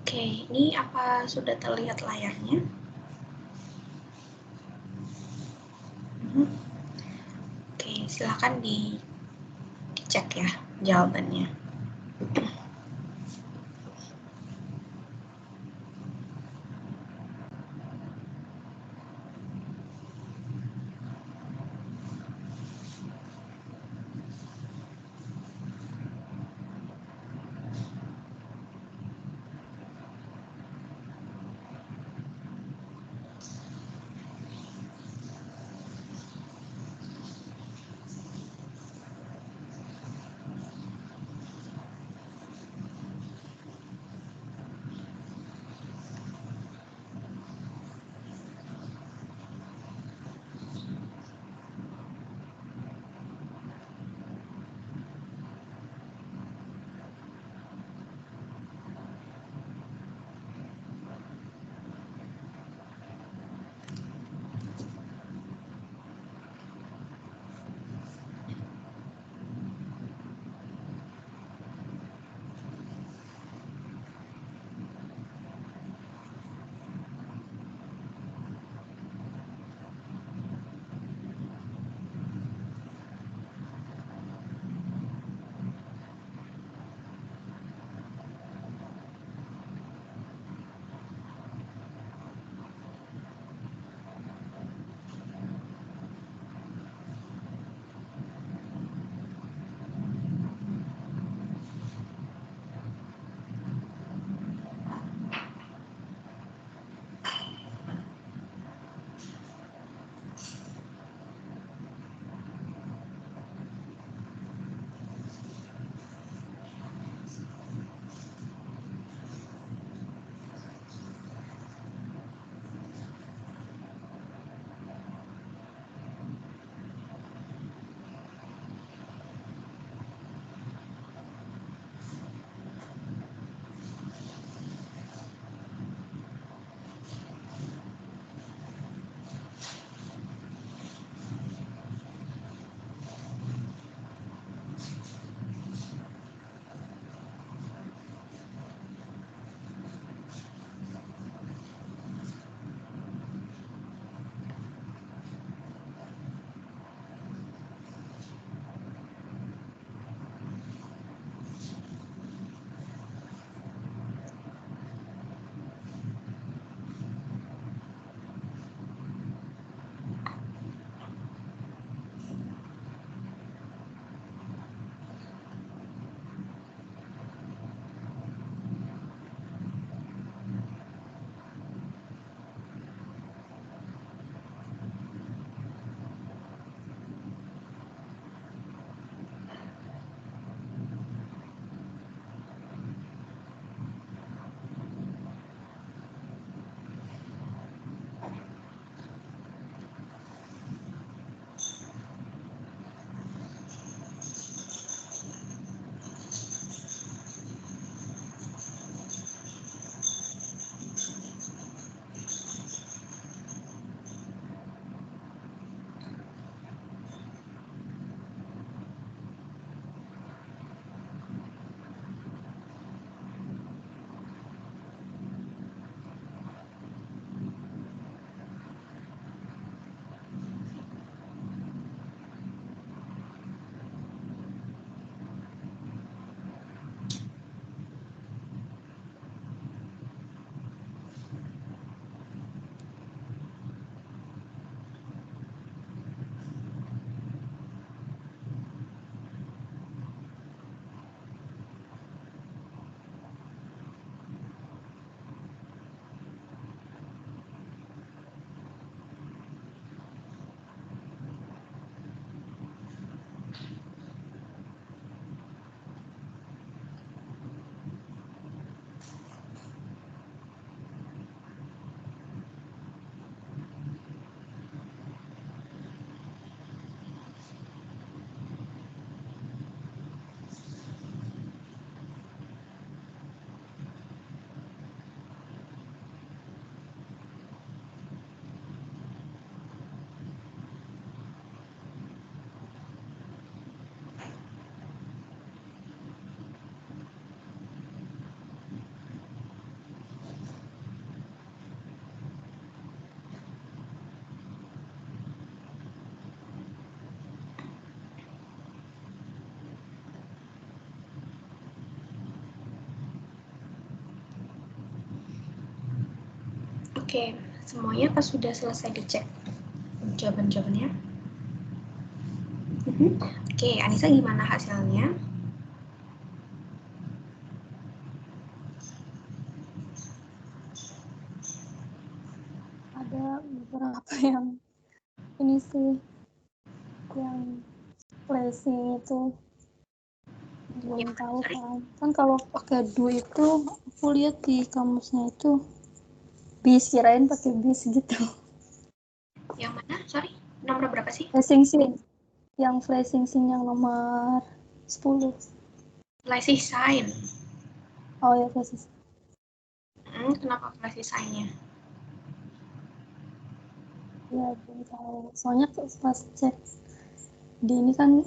Oke, ini apa sudah terlihat layarnya? Oke, silakan dicek ya jawabannya. Oke, semuanya apa sudah selesai dicek jawaban-jawabannya? Oke, Anissa gimana hasilnya? Ada beberapa yang ini sih, yang flashing itu belum tahu kan kalau pakai do itu aku lihat di kamusnya itu bis, kirain pakai bis gitu. Yang mana? Sorry, nomor berapa sih? Flashing scene yang nomor 10. Flashing sign. Oh ya, flashing. Kenapa flashing sign-nya? Ya, belum tahu. Soalnya pas cek di ini kan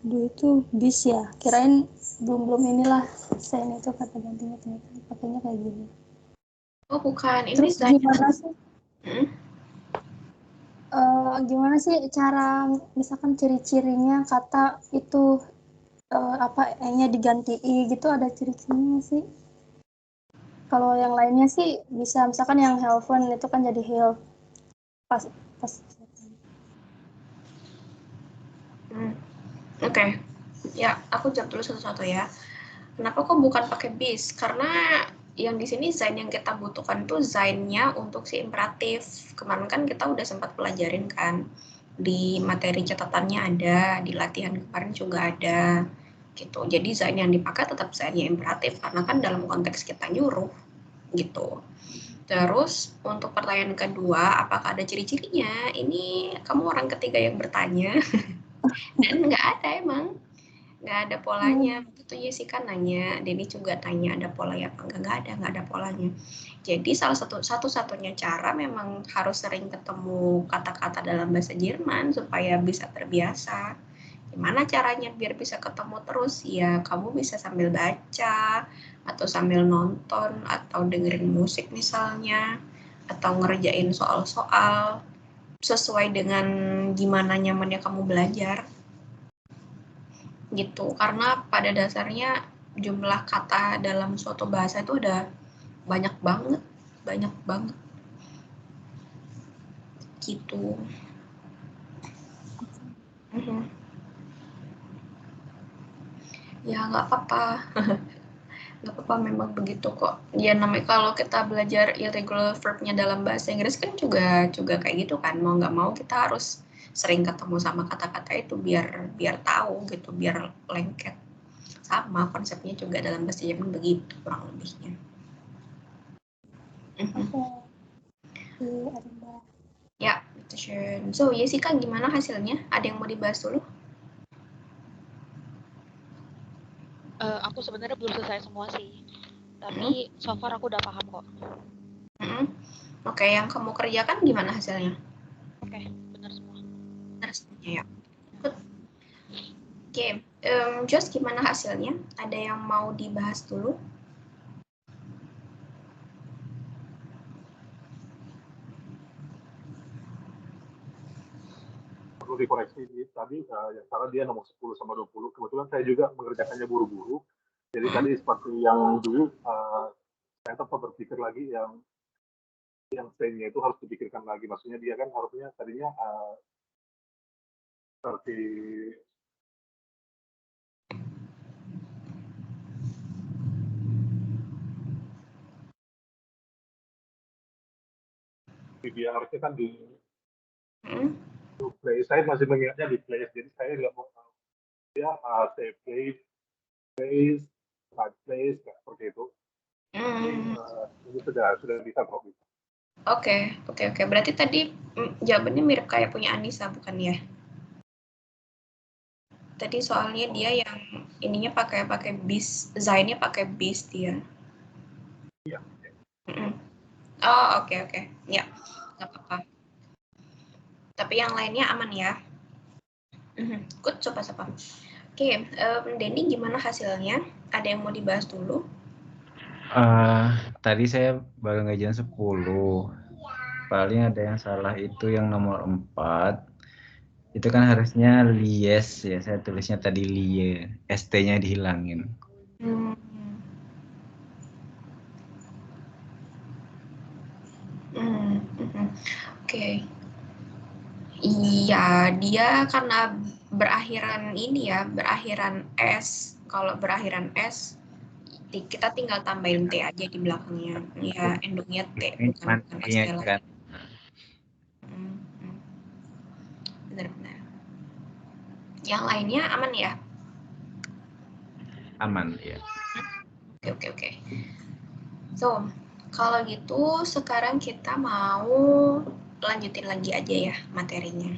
do itu bis ya. Kirain belum inilah sign itu kata gantinya, ternyata pakainya kayak gini. Oh bukan, ini Terus gimana sih? Gimana sih cara misalkan ciri-cirinya kata itu E-nya diganti I gitu, ada ciri-cirinya sih? Kalau yang lainnya sih bisa, misalkan yang heaven itu kan jadi heal pas. Oke. Ya, aku jawab dulu satu-satu ya. Kenapa kok bukan pakai bis? Karena yang di sini zain yang kita butuhkan tuh zainnya untuk si imperatif. Kemarin kan kita udah sempat pelajarin kan, di materi catatannya ada, di latihan kemarin juga ada gitu. Jadi zain yang dipakai tetap zainnya imperatif karena kan dalam konteks kita nyuruh gitu. Terus untuk pertanyaan kedua, apakah ada ciri-cirinya? Ini kamu orang ketiga yang bertanya. Dan nggak ada emang. Nggak ada polanya. Itu Jessica nanya, Denny juga tanya ada pola ya apa enggak, nggak ada polanya. Jadi salah satu-satunya cara memang harus sering ketemu kata-kata dalam bahasa Jerman supaya bisa terbiasa. Gimana caranya biar bisa ketemu terus? Ya kamu bisa sambil baca, atau sambil nonton, atau dengerin musik misalnya, atau ngerjain soal-soal sesuai dengan gimana nyamannya kamu belajar. Gitu, karena pada dasarnya jumlah kata dalam suatu bahasa itu udah banyak banget gitu. Ya nggak apa-apa. Nggak apa-apa, memang begitu kok. Ya namanya kalau kita belajar irregular verb-nya dalam bahasa Inggris kan juga kayak gitu kan, mau nggak mau kita harus sering ketemu sama kata-kata itu biar tahu gitu, biar lengket. Sama konsepnya juga dalam bahasa Jerman begitu kurang lebihnya. Ya, bitteschön. So, Jessica gimana hasilnya? Ada yang mau dibahas dulu? Aku sebenarnya belum selesai semua sih, tapi so far aku udah paham kok. Oke, yang kamu kerjakan gimana hasilnya? Oke, benar semua. Benar semuanya ya. Good. Oke, Josh gimana hasilnya? Ada yang mau dibahas dulu? Perlu dikoreksi tadi karena dia nomor 10 sama 20. Kebetulan saya juga mengerjakannya buru-buru. Jadi tadi seperti yang dulu saya tetap berpikir lagi yang nya itu harus dipikirkan lagi. Maksudnya dia kan harusnya tadinya seperti dia harusnya kan di play. Saya masih mengingatnya di place, jadi saya nggak mau tahu dia say place seperti itu. Ini sudah bisa kok. Oke. Berarti tadi jawabannya mirip kayak punya Anissa, bukan ya? Tadi soalnya dia yang ininya pakai bis, zainnya pakai bis dia. Iya. Oh, oke. Ya, nggak apa-apa. Tapi yang lainnya aman ya? Good, coba. Oke, Denny gimana hasilnya? Ada yang mau dibahas dulu? Tadi saya baru ngajian 10. Paling ada yang salah itu yang nomor 4. Itu kan harusnya lies ya, saya tulisnya tadi lie, ST-nya dihilangin. Oke. Iya, dia karena berakhiran ini ya, berakhiran S. Kalau berakhiran S, kita tinggal tambahin T aja di belakangnya. Ya, endingnya T, bukan S lagi. Kan. Benar-benar. Yang lainnya aman ya? Aman, ya. Oke. So, kalau gitu sekarang kita mau lanjutin lagi aja ya materinya.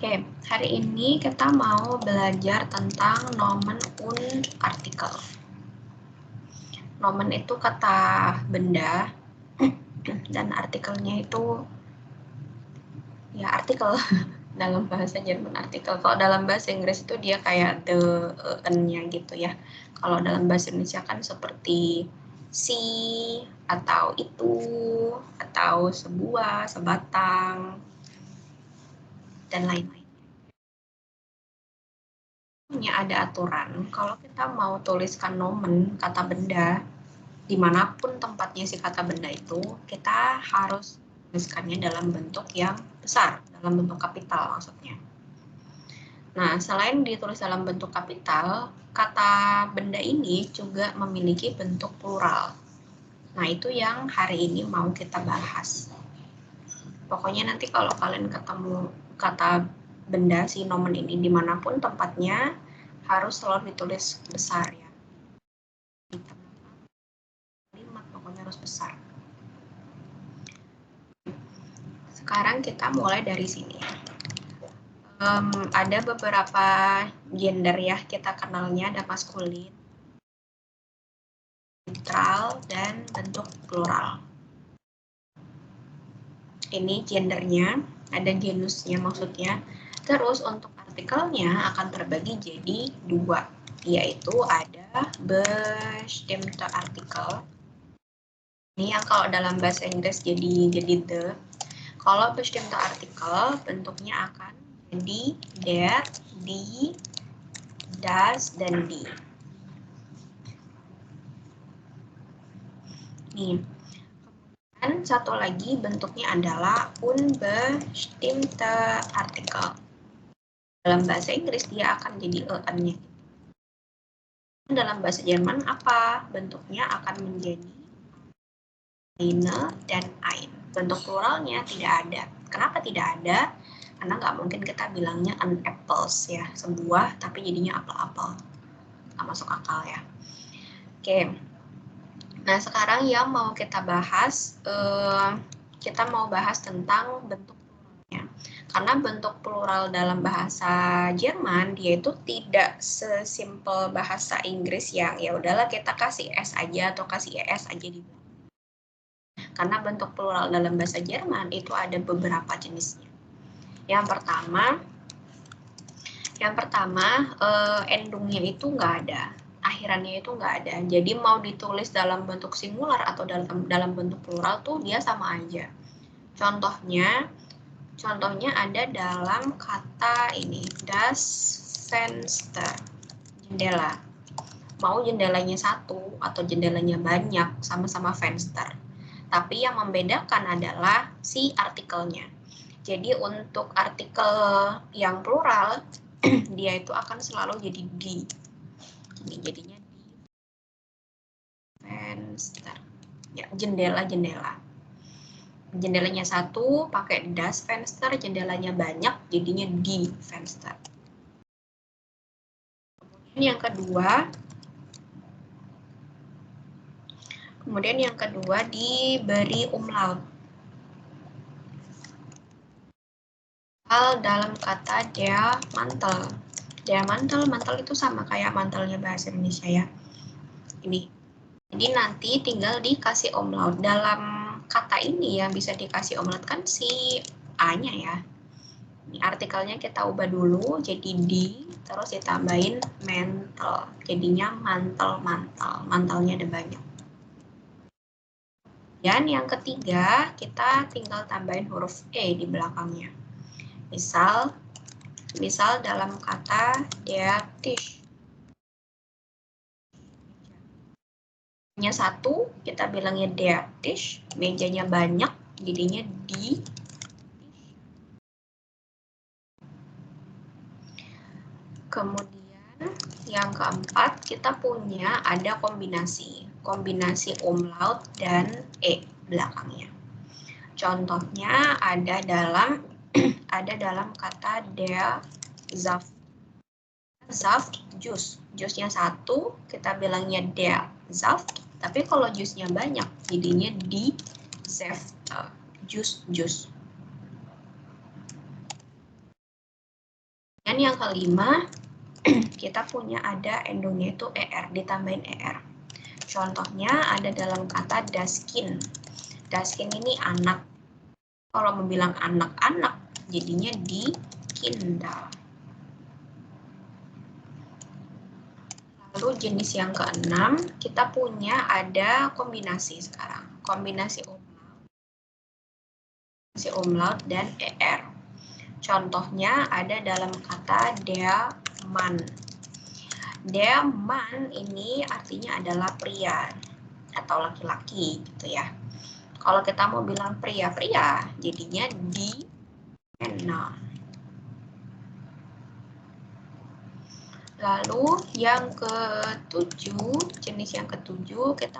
Oke, hari ini kita mau belajar tentang nomen und artikel. Nomen itu kata benda, dan artikelnya itu ya artikel. Dalam bahasa Jerman artikel. Kalau dalam bahasa Inggris itu dia kayak the, nya gitu ya. Kalau dalam bahasa Indonesia kan seperti si, atau itu, atau sebuah, sebatang, dan lain-lain. Ada aturan kalau kita mau tuliskan nomen kata benda dimanapun tempatnya si kata benda itu, kita harus tuliskannya dalam bentuk yang besar, dalam bentuk kapital maksudnya. Nah, selain ditulis dalam bentuk kapital, kata benda ini juga memiliki bentuk plural. Nah, itu yang hari ini mau kita bahas. Pokoknya nanti kalau kalian ketemu kata benda si nomen ini dimanapun tempatnya, harus selalu ditulis besar ya. Kalimat pokoknya harus besar. Sekarang kita mulai dari sini. Ada beberapa gender ya, kita kenalnya ada maskulin, netral, dan bentuk plural. Ini gendernya, ada genusnya maksudnya. Terus untuk artikelnya akan terbagi jadi dua, yaitu ada bestimmte artikel. Ini yang kalau dalam bahasa Inggris jadi the. Kalau bestimmte artikel bentuknya akan jadi der, die, das, dan die. Nih. Dan satu lagi bentuknya adalah unbestimmte artikel. Dalam bahasa Inggris dia akan jadi en-nya. Dalam bahasa Jerman apa? Bentuknya akan menjadi eine dan ein. Bentuk pluralnya tidak ada. Kenapa tidak ada? Karena nggak mungkin kita bilangnya an apples ya, sebuah tapi jadinya apel-apel. Nggak masuk akal ya. Oke. Nah, sekarang yang mau kita bahas, kita mau bahas tentang bentuk pluralnya. Karena bentuk plural dalam bahasa Jerman, dia itu tidak sesimpel bahasa Inggris yang ya udahlah kita kasih S aja atau kasih ES aja di belakang. Karena bentuk plural dalam bahasa Jerman itu ada beberapa jenisnya. Yang pertama, endungnya itu nggak ada. Akhirannya itu nggak ada. Jadi mau ditulis dalam bentuk singular atau dalam bentuk plural tuh dia sama aja. Contohnya ada dalam kata ini, das Fenster, jendela. Mau jendelanya satu atau jendelanya banyak, sama-sama Fenster. Tapi yang membedakan adalah si artikelnya. Jadi untuk artikel yang plural, dia itu akan selalu jadi die. Ini jadinya Fenster. Ya, jendela. Jendelanya satu pakai das Fenster, jendelanya banyak jadinya die Fenster. Kemudian yang kedua diberi umlaut. Dalam kata der Mantel. Der mantel itu sama kayak mantelnya bahasa Indonesia ya. Ini. Jadi nanti tinggal dikasih umlaut. Dalam kata ini yang bisa dikasih umlaut kan si A-nya ya. Ini artikelnya kita ubah dulu jadi di, terus ditambahin mantle. Jadinya mantel-mantel. Mantelnya ada banyak. Dan yang ketiga, kita tinggal tambahin huruf E di belakangnya. Misal dalam kata der Tisch. Mejanya satu, kita bilangnya der Tisch. Mejanya banyak, jadinya di. Kemudian yang keempat, kita punya ada kombinasi umlaut dan E belakangnya. Contohnya ada dalam kata der Saft jus. Jusnya satu, kita bilangnya der Saft. Tapi kalau jusnya banyak, jadinya di Säfte. Jus. Dan yang kelima, kita punya ada endungnya itu ER, ditambahin ER. Contohnya ada dalam kata das Kind. Das Kind ini anak. Kalau mau bilang anak-anak, jadinya di Kinder. Lalu jenis yang keenam, kita punya ada kombinasi sekarang. Kombinasi umlaut dan ER. Contohnya ada dalam kata der Mann. Der Mann ini artinya adalah pria atau laki-laki gitu ya. Kalau kita mau bilang pria-pria, jadinya die Männer. Lalu yang ketujuh, jenis yang ketujuh kita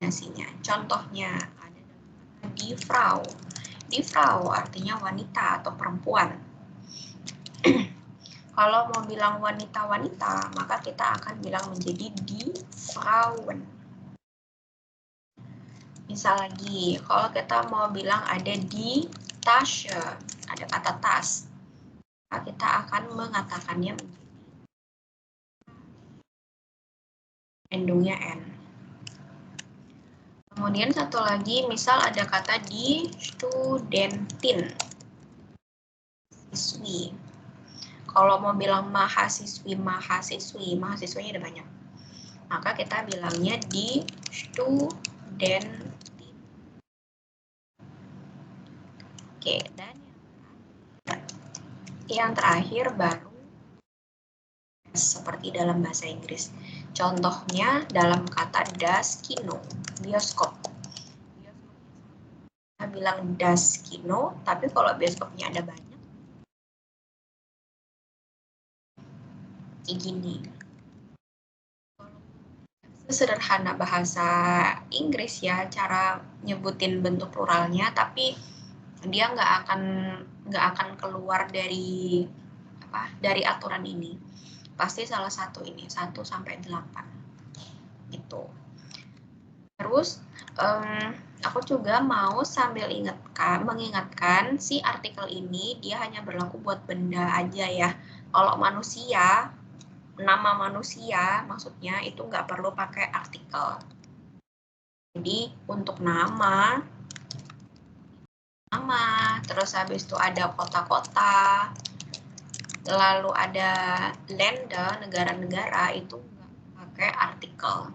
kombinasinya. Contohnya ada die Frau. Die Frau artinya wanita atau perempuan. Kalau mau bilang wanita-wanita, maka kita akan bilang menjadi die Frauen. Misal lagi, kalau kita mau bilang ada di Tasche, ada kata tas, maka kita akan mengatakannya menjadi endungnya N. Kemudian satu lagi, misal ada kata di Studentin, siswi. Kalau mau bilang mahasiswi, mahasiswanya ada banyak. Maka kita bilangnya di Studentin. Oke, dan yang terakhir baru seperti dalam bahasa Inggris. Contohnya dalam kata das Kino, bioskop. Kita bilang das Kino, tapi kalau bioskopnya ada banyak, kayak gini. Sederhana bahasa Inggris ya, cara nyebutin bentuk pluralnya, tapi dia nggak akan keluar dari aturan ini. Pasti salah satu ini, 1 sampai 8. Gitu. Terus aku juga mau sambil mengingatkan si artikel ini dia hanya berlaku buat benda aja ya. Kalau manusia, nama manusia maksudnya itu nggak perlu pakai artikel. Jadi untuk nama, terus habis itu ada kota-kota, lalu ada Länder, negara-negara, itu nggak pakai artikel.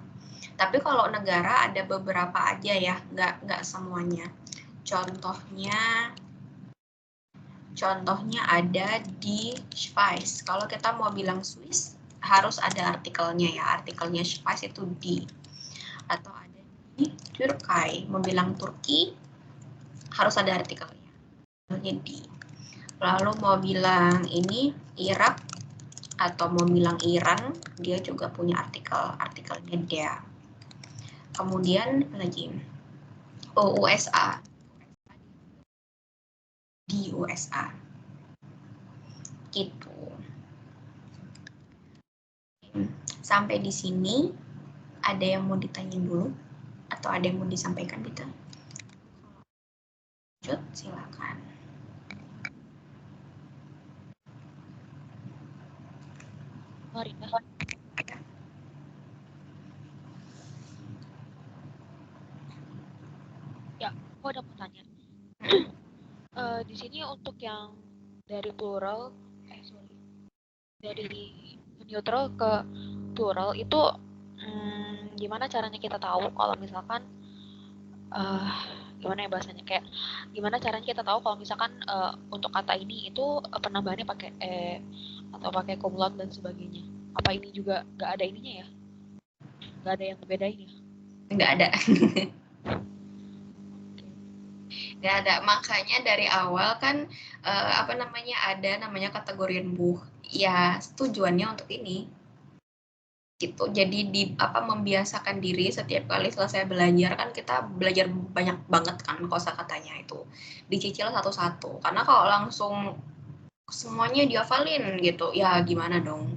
Tapi kalau negara ada beberapa aja ya, nggak semuanya. Contohnya ada di Schweiz. Kalau kita mau bilang Swiss, harus ada artikelnya ya. Artikelnya Schweiz itu di. Atau ada di Turki. Mau bilang Turki, harus ada artikelnya. Di. Lalu mau bilang ini Irak atau mau bilang Iran, dia juga punya artikelnya dia. Kemudian lagi USA, di USA, gitu. Sampai di sini ada yang mau ditanyain dulu atau ada yang mau disampaikan gitu? Lanjut, silakan. Marina. aku ada mau tanya. Di sini untuk yang dari plural, dari neutral ke plural itu gimana caranya kita tahu kalau misalkan gimana ya bahasanya, kayak gimana caranya kita tahu kalau misalkan untuk kata ini itu penambahannya pakai atau pakai cum laude dan sebagainya. Apa ini juga nggak ada ininya ya? Nggak ada yang bedain ya? Nggak ada. Nggak ada, makanya dari awal kan ada namanya kategori rembuh. Ya tujuannya untuk ini. Gitu. Jadi membiasakan diri setiap kali selesai belajar kan kita belajar banyak banget kan kosakatanya itu. Dicicil satu-satu. Karena kalau langsung semuanya dihafalin gitu, ya gimana dong?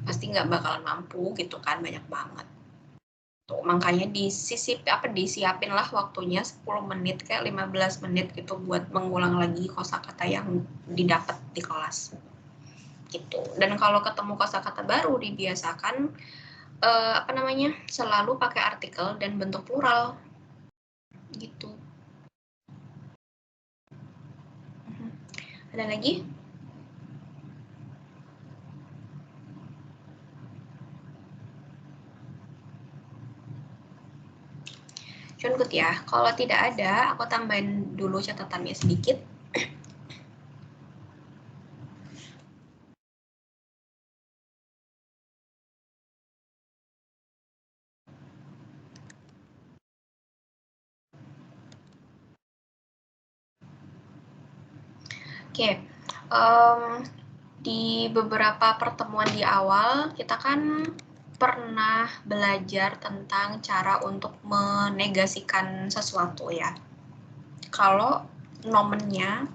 Pasti nggak bakalan mampu gitu kan, banyak banget. Tuh, makanya disiapin lah waktunya 10 menit kayak 15 menit gitu buat mengulang lagi kosakata yang didapat di kelas. Gitu. Dan kalau ketemu kosakata baru dibiasakan selalu pakai artikel dan bentuk plural gitu. Ada lagi? Good ya. Kalau tidak ada, aku tambahin dulu catatannya sedikit. Oke, di beberapa pertemuan di awal kita kan pernah belajar tentang cara untuk menegasikan sesuatu ya. Kalau nomennya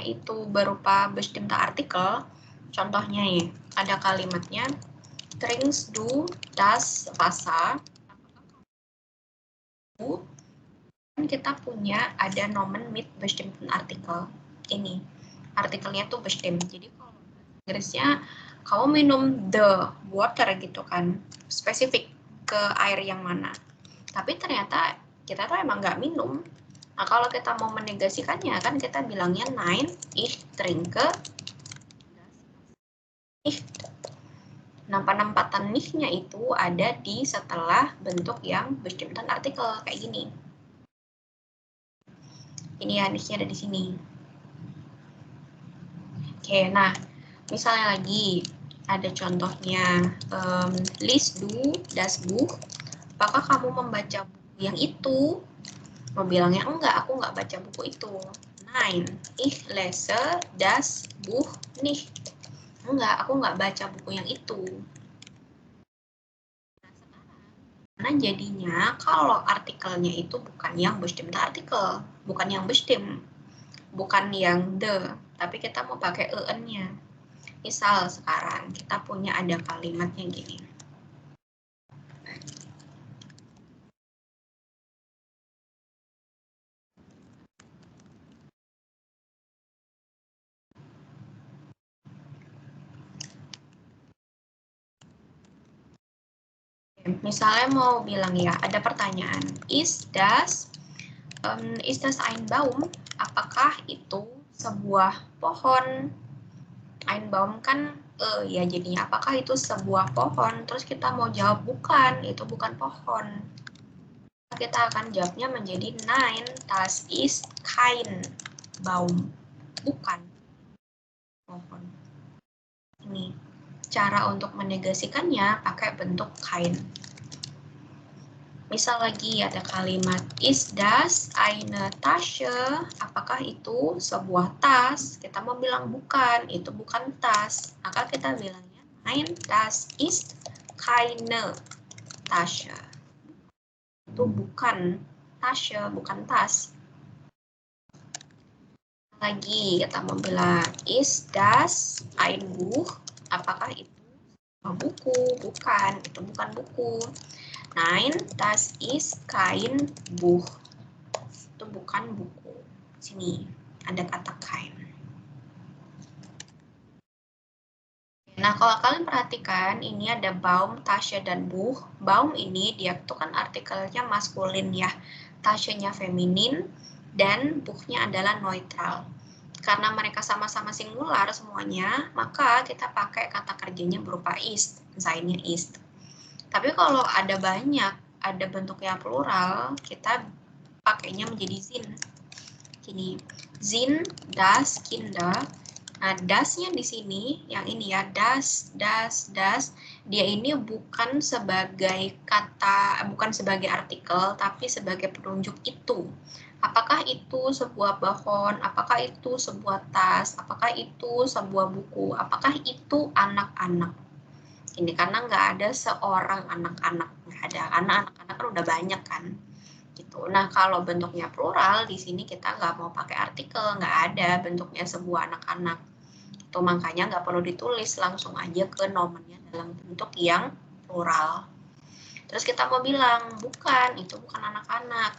itu berupa bestimmte artikel, contohnya nih, ada kalimatnya trinkst du das Wasser. Kita punya ada nomen mit bestimmten artikel. Ini artikelnya tuh bestimmt. Jadi kalau Inggrisnya kamu minum the water gitu kan, spesifik ke air yang mana. Tapi ternyata kita tuh emang nggak minum. Nah kalau kita mau menegasikannya kan kita bilangnya nein, ich trinke nicht. Nah penempatan nicht-nya itu ada di setelah bentuk yang bestimmten artikel kayak gini. Ini ya nicht-nya ada di sini. Oke, nah misalnya lagi ada contohnya liest du das Buch. Apakah kamu membaca buku yang itu? Mau bilangnya enggak, aku enggak baca buku itu. Nein, ich lese das Buch nicht. Enggak, aku enggak baca buku yang itu. Nah, jadinya kalau artikelnya itu bukan yang bestimmte artikel, bukan yang bestimmt, bukan yang the, tapi kita mau pakai en-nya. Misal sekarang kita punya ada kalimatnya gini. Misalnya mau bilang ya, ada pertanyaan, is das ein Baum? Apakah itu sebuah pohon? Ein Baum kan ya jadinya apakah itu sebuah pohon? Terus kita mau jawab bukan, itu bukan pohon. Kita akan jawabnya menjadi nein, das ist kein Baum. Bukan pohon. Ini cara untuk menegasikannya pakai bentuk kein. Misal lagi ada kalimat is das eine Tasche? Apakah itu sebuah tas? Kita mau bilang bukan, itu bukan tas. Maka kita bilangnya nein, das ist keine Tasche. Itu bukan Tasche, bukan tas. Lagi kita mau bilang is das ein Buch? Apakah itu buku? Bukan, itu bukan buku. Nein, das ist kein Buch. Itu bukan buku. Sini ada kata kein. Nah, Nah, kalau kalian perhatikan, ini ada Baum, Tasche, dan Buch. Baum ini dia tuh kan artikelnya maskulin ya. Tasche-nya feminin, dan Buch-nya adalah neutral. Karena mereka sama-sama singular semuanya, maka kita pakai kata kerjanya berupa ist, Sein-nya ist. Tapi kalau ada banyak, ada bentuk yang plural, kita pakainya menjadi Sind. Jadi, Sind, das, Kinder. Nah, das-nya di sini, yang ini ya, das, dia ini bukan sebagai kata, bukan sebagai artikel, tapi sebagai penunjuk itu. Apakah itu sebuah bahon, apakah itu sebuah tas, apakah itu sebuah buku, apakah itu anak-anak. Ini karena nggak ada seorang anak-anak, nggak ada, karena anak-anak kan udah banyak kan. Gitu. Nah, kalau bentuknya plural, di sini kita nggak mau pakai artikel, nggak ada bentuknya sebuah anak-anak. Itu makanya nggak perlu ditulis, langsung aja ke nomennya dalam bentuk yang plural. Terus kita mau bilang, bukan, itu bukan anak-anak.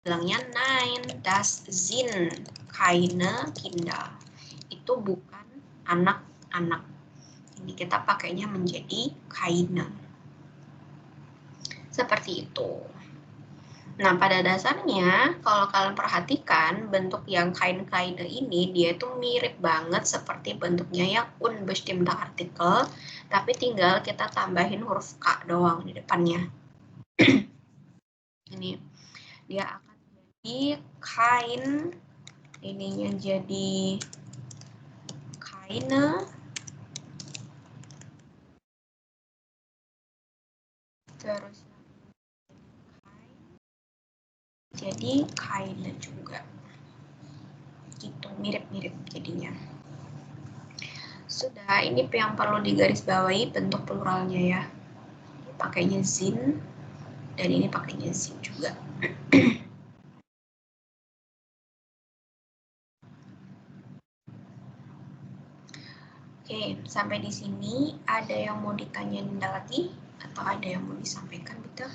Bilangnya nein, das sind keine Kinder. Itu bukan anak-anak. Ini kita pakainya menjadi keine. Seperti itu. Nah, pada dasarnya, kalau kalian perhatikan, bentuk yang keine ini, dia itu mirip banget seperti bentuknya yang unbestimmter Artikel, tapi tinggal kita tambahin huruf K doang di depannya. Ini, dia akan jadi kein, ininya jadi keine, terus jadi keine juga. Gitu, mirip-mirip jadinya. Sudah, ini yang perlu digarisbawahi bentuk pluralnya ya. Ini pakainya sind, dan ini pakainya sind juga. Oke, sampai di sini ada yang mau ditanyain lagi atau ada yang mau disampaikan, betul?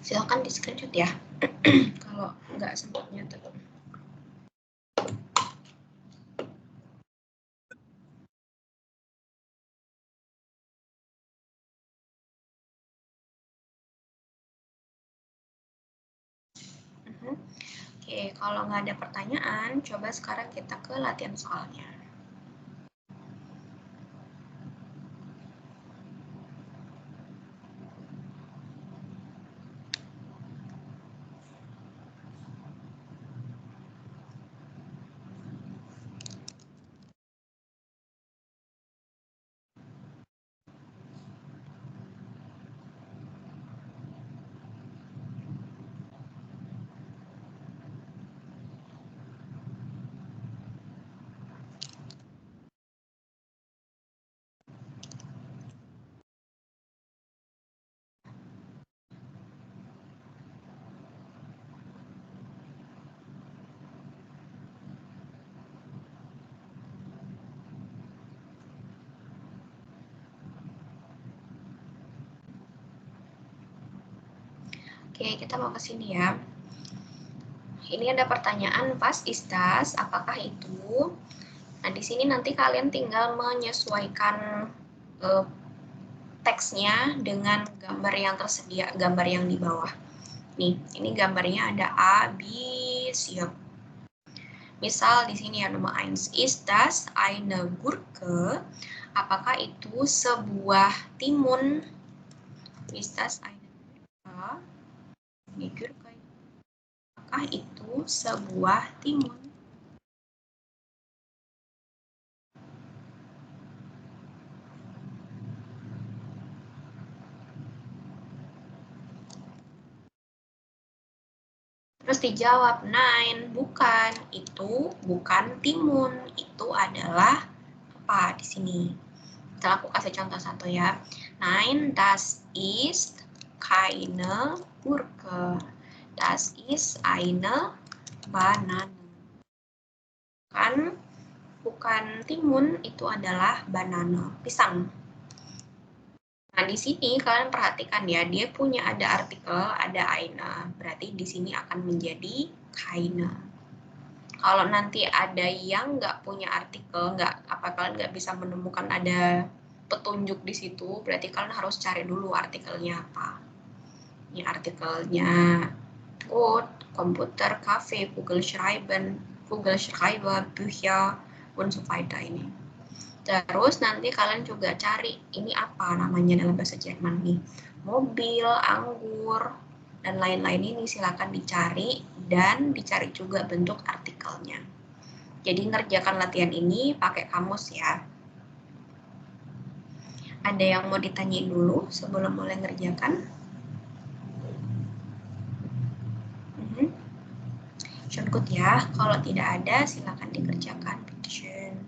Silakan di screenshot ya. Kalau nggak sempat nyatet. Oke, kalau nggak ada pertanyaan, coba sekarang kita ke latihan soalnya. Oke, kita mau ke sini ya. Ini ada pertanyaan, was ist das? Apakah itu? Nah, di sini nanti kalian tinggal menyesuaikan teksnya dengan gambar yang tersedia, gambar yang di bawah. Nih, ini gambarnya ada A, B, C. Misal di sini ya nomor 1, ist das eine Gurke? Apakah itu sebuah timun? Ist das eine Gurke? Apakah itu sebuah timun? Terus dijawab, nein, bukan. Itu bukan timun. Itu adalah apa di sini? Setelah aku kasih contoh satu ya. Nein, das ist keine Gurke. Das ist eine Banane. Bukan timun, itu adalah banana, pisang. Nah, di sini kalian perhatikan ya, dia punya ada artikel, ada eine. Berarti di sini akan menjadi keine. Kalau nanti ada yang nggak punya artikel, kalian nggak bisa menemukan ada petunjuk di situ, berarti kalian harus cari dulu artikelnya apa. Ini artikelnya Code, Komputer, Kafe, Google Schreiber, Bücher, und so weiter ini. Terus nanti kalian juga cari ini apa namanya dalam bahasa Jerman nih. Mobil, anggur, dan lain-lain ini silakan dicari dan dicari juga bentuk artikelnya. Jadi ngerjakan latihan ini pakai kamus ya. Ada yang mau ditanyain dulu sebelum mulai ngerjakan? Schon gut ya. Kalau tidak ada silakan dikerjakan. Bitteschön.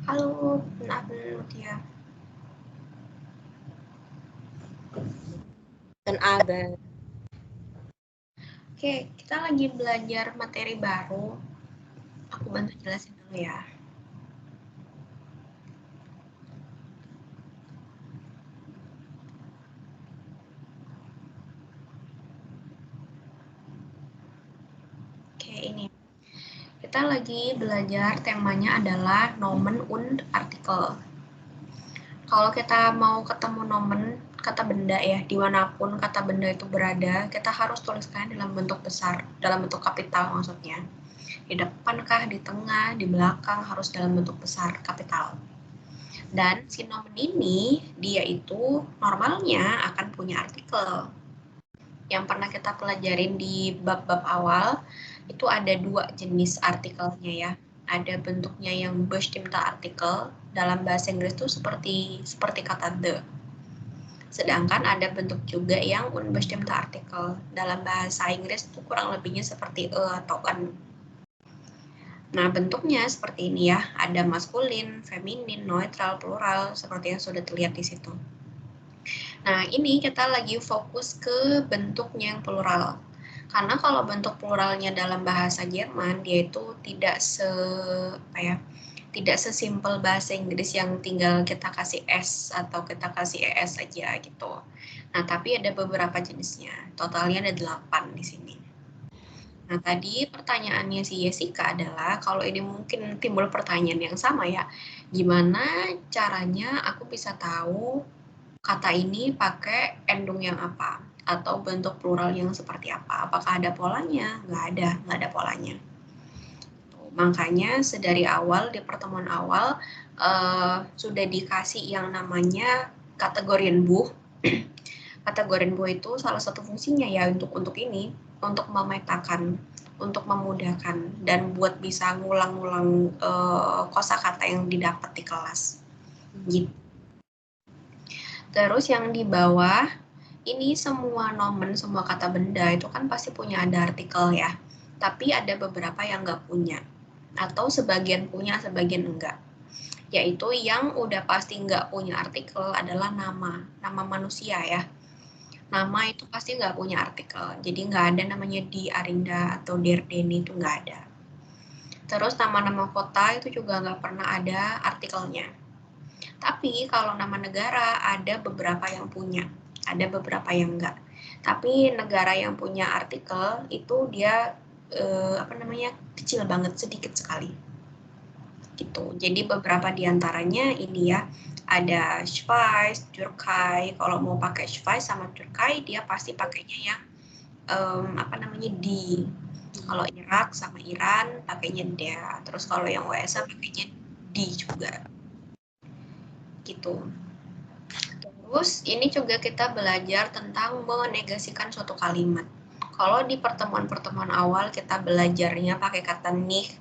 Halo, Mutia. Dan Abel. Oke, kita lagi belajar materi baru. Aku bantu jelasin dulu ya. Oke, ini. Kita lagi belajar temanya adalah Nomen und Artikel. Kalau kita mau ketemu nomen, kata benda ya, dimanapun kata benda itu berada, kita harus tuliskan dalam bentuk besar, dalam bentuk kapital maksudnya. Di depan kah, di tengah, di belakang, harus dalam bentuk besar, kapital. Dan si nomen ini, dia itu normalnya akan punya artikel. Yang pernah kita pelajarin di bab-bab awal, itu ada 2 jenis artikelnya ya. Ada bentuknya yang bestimmte artikel, dalam bahasa Inggris itu seperti kata the. Sedangkan ada bentuk juga yang unbestimmte artikel. Dalam bahasa Inggris itu kurang lebihnya seperti atau an. Nah, bentuknya seperti ini ya. Ada maskulin, feminin, neutral, plural, seperti yang sudah terlihat di situ. Nah, ini kita lagi fokus ke bentuknya yang plural. Karena kalau bentuk pluralnya dalam bahasa Jerman, dia itu tidak sesimpel bahasa Inggris yang tinggal kita kasih S atau kita kasih ES saja gitu. Nah, tapi ada beberapa jenisnya. Totalnya ada 8 di sini. Nah, tadi pertanyaannya si Jessica adalah, kalau ini mungkin timbul pertanyaan yang sama ya, gimana caranya aku bisa tahu kata ini pakai endung yang apa? Atau bentuk plural yang seperti apa? Apakah ada polanya? Nggak ada polanya. Makanya sedari awal, di pertemuan awal, sudah dikasih yang namanya kategorienbuch. Kategorienbuch itu salah satu fungsinya ya untuk ini, untuk memetakan, untuk memudahkan, dan buat bisa ngulang-ngulang kosakata yang didapat di kelas. Gitu. Terus yang di bawah, ini semua nomen, semua kata benda itu kan pasti punya ada artikel ya. Tapi ada beberapa yang nggak punya. Atau sebagian punya, sebagian enggak. Yaitu yang udah pasti nggak punya artikel adalah nama manusia ya. Nama itu pasti nggak punya artikel. Jadi nggak ada namanya di Arinda atau der Deni, itu nggak ada. Terus nama-nama kota itu juga nggak pernah ada artikelnya. Tapi kalau nama negara ada beberapa yang punya, ada beberapa yang enggak. Tapi negara yang punya artikel itu dia kecil banget, sedikit sekali. Gitu. Jadi beberapa diantaranya ini ya, ada Schweiz, Turki. Kalau mau pakai Schweiz sama Turki, dia pasti pakainya yang di. Kalau Irak sama Iran pakainya dia. Terus kalau yang USA pakainya di juga. Gitu. Terus ini juga kita belajar tentang menegasikan suatu kalimat. Kalau di pertemuan-pertemuan awal kita belajarnya pakai kata nicht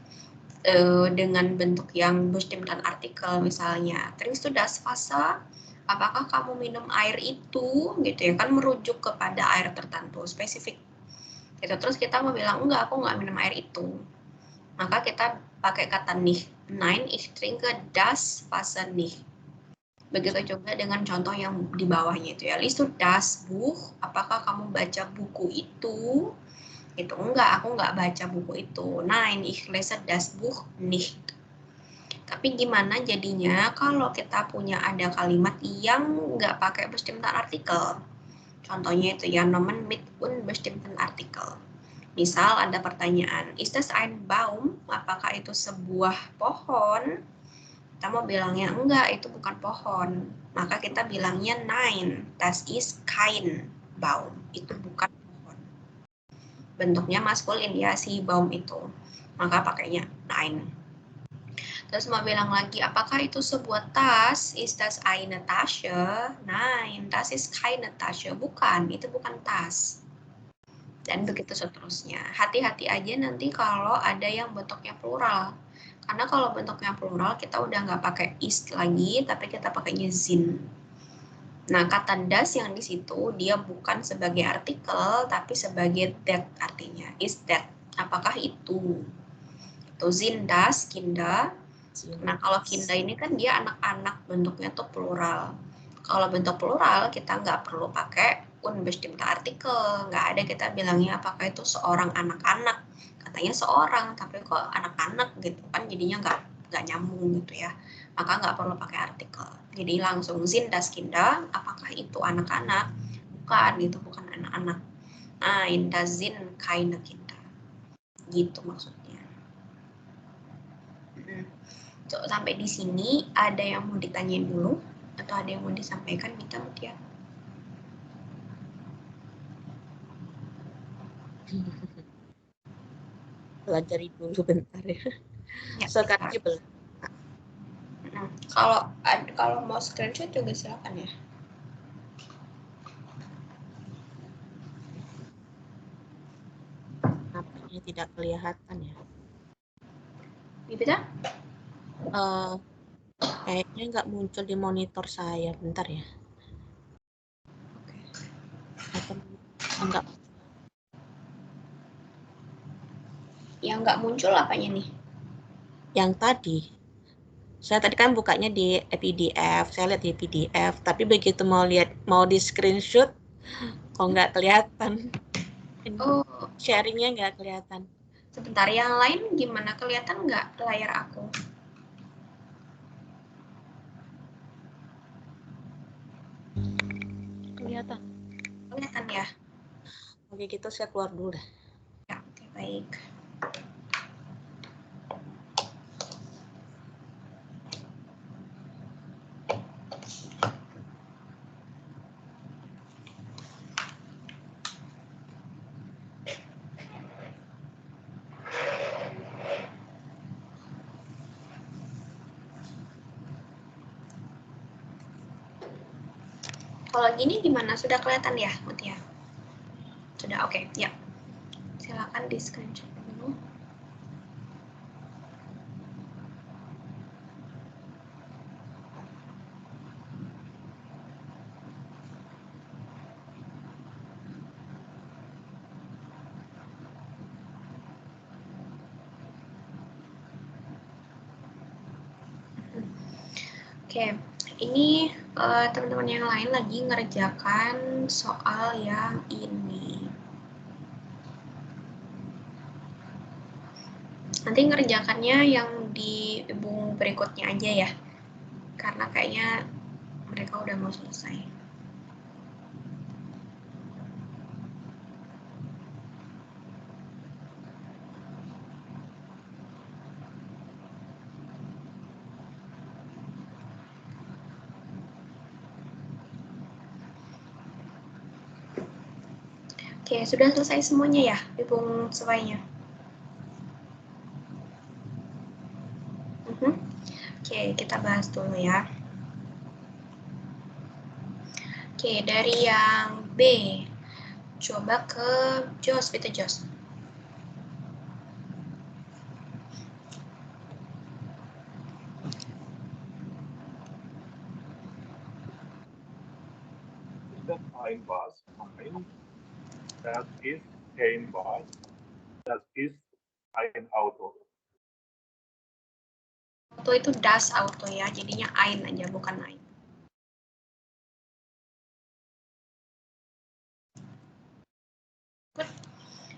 dengan bentuk yang bestimmten artikel, misalnya trinkst du das Wasser? Apakah kamu minum air itu? Gitu ya, kan merujuk kepada air tertentu spesifik. Gitu. Terus kita mau bilang enggak, aku nggak minum air itu. Maka kita pakai kata nicht. Nein, ich trinke das Wasser nicht. Begitu juga dengan contoh yang di bawahnya itu ya. Liest du das Buch? Apakah kamu baca buku itu? Itu enggak, aku enggak baca buku itu. Nein, ich lese das Buch nicht. Tapi gimana jadinya kalau kita punya ada kalimat yang enggak pakai bestimmten artikel? Contohnya itu ya, Nomen mit unbestimmten Artikel. Misal ada pertanyaan, ist das ein Baum? Apakah itu sebuah pohon? Kita mau bilangnya enggak, itu bukan pohon. Maka kita bilangnya nein, das ist kein Baum. Itu bukan pohon. Bentuknya maskulin ya si Baum itu. Maka pakainya nein. Terus mau bilang lagi, apakah itu sebuah tas? Ist das eine Tasche? Nein, das ist keine Tasche. Bukan, itu bukan tas. Dan begitu seterusnya. Hati-hati aja nanti kalau ada yang bentuknya plural. Karena kalau bentuknya plural, kita udah nggak pakai ist lagi, tapi kita pakainya sind. Nah, kata das yang di situ, dia bukan sebagai artikel, tapi sebagai that artinya. Is that? Apakah itu? Itu sind das, Kinder? Nah, kalau kinda ini kan dia anak-anak, bentuknya tuh plural. Kalau bentuk plural, kita nggak perlu pakai unbestimmte artikel. Nggak ada kita bilangnya apakah itu seorang anak-anak. Katanya seorang, tapi kok anak-anak gitu kan jadinya nggak nyambung gitu ya. Maka nggak perlu pakai artikel. Jadi langsung sind das Kinder, apakah itu anak-anak? Bukan, gitu, bukan anak-anak. Nein, das sind keine Kinder. Gitu maksudnya. Sampai di sini ada yang mau ditanyain dulu atau ada yang mau disampaikan, Mita, Mutia? Pelajari dulu bentar ya. Ya, Sekarang belum. kalau mau screenshot juga silakan ya. Nampaknya tidak kelihatan ya. Mita? Kayaknya nggak muncul di monitor saya. Bentar ya. Atau enggak? Yang nggak muncul apanya nih? Yang tadi. Saya tadi kan bukanya di PDF. Saya lihat di PDF. Tapi begitu mau di screenshot, kok nggak kelihatan. Oh, Sharingnya nggak kelihatan. sebentar, yang lain gimana? Kelihatan nggak layar aku? Kelihatan. Kelihatan ya? Oke, gitu saya keluar dulu dah. Ya, oke, baik. Kalau gini gimana? Sudah kelihatan ya, Mutia? Sudah, oke. Ya. Silakan di screenshot dulu. Oke, ini teman-teman yang lain lagi ngerjakan soal yang ini. Nanti ngerjakannya yang di buku berikutnya aja ya, karena kayaknya mereka udah mau selesai. Oke, sudah selesai semuanya ya, Bung Suwainya? Oke, kita bahas dulu ya. Oke, dari yang B, coba ke Jos, Peter Jos. Das ein was? Nein. Das ist kein was. Das ist ein Auto. Auto itu das Auto ya, jadinya ein aja, bukan ein.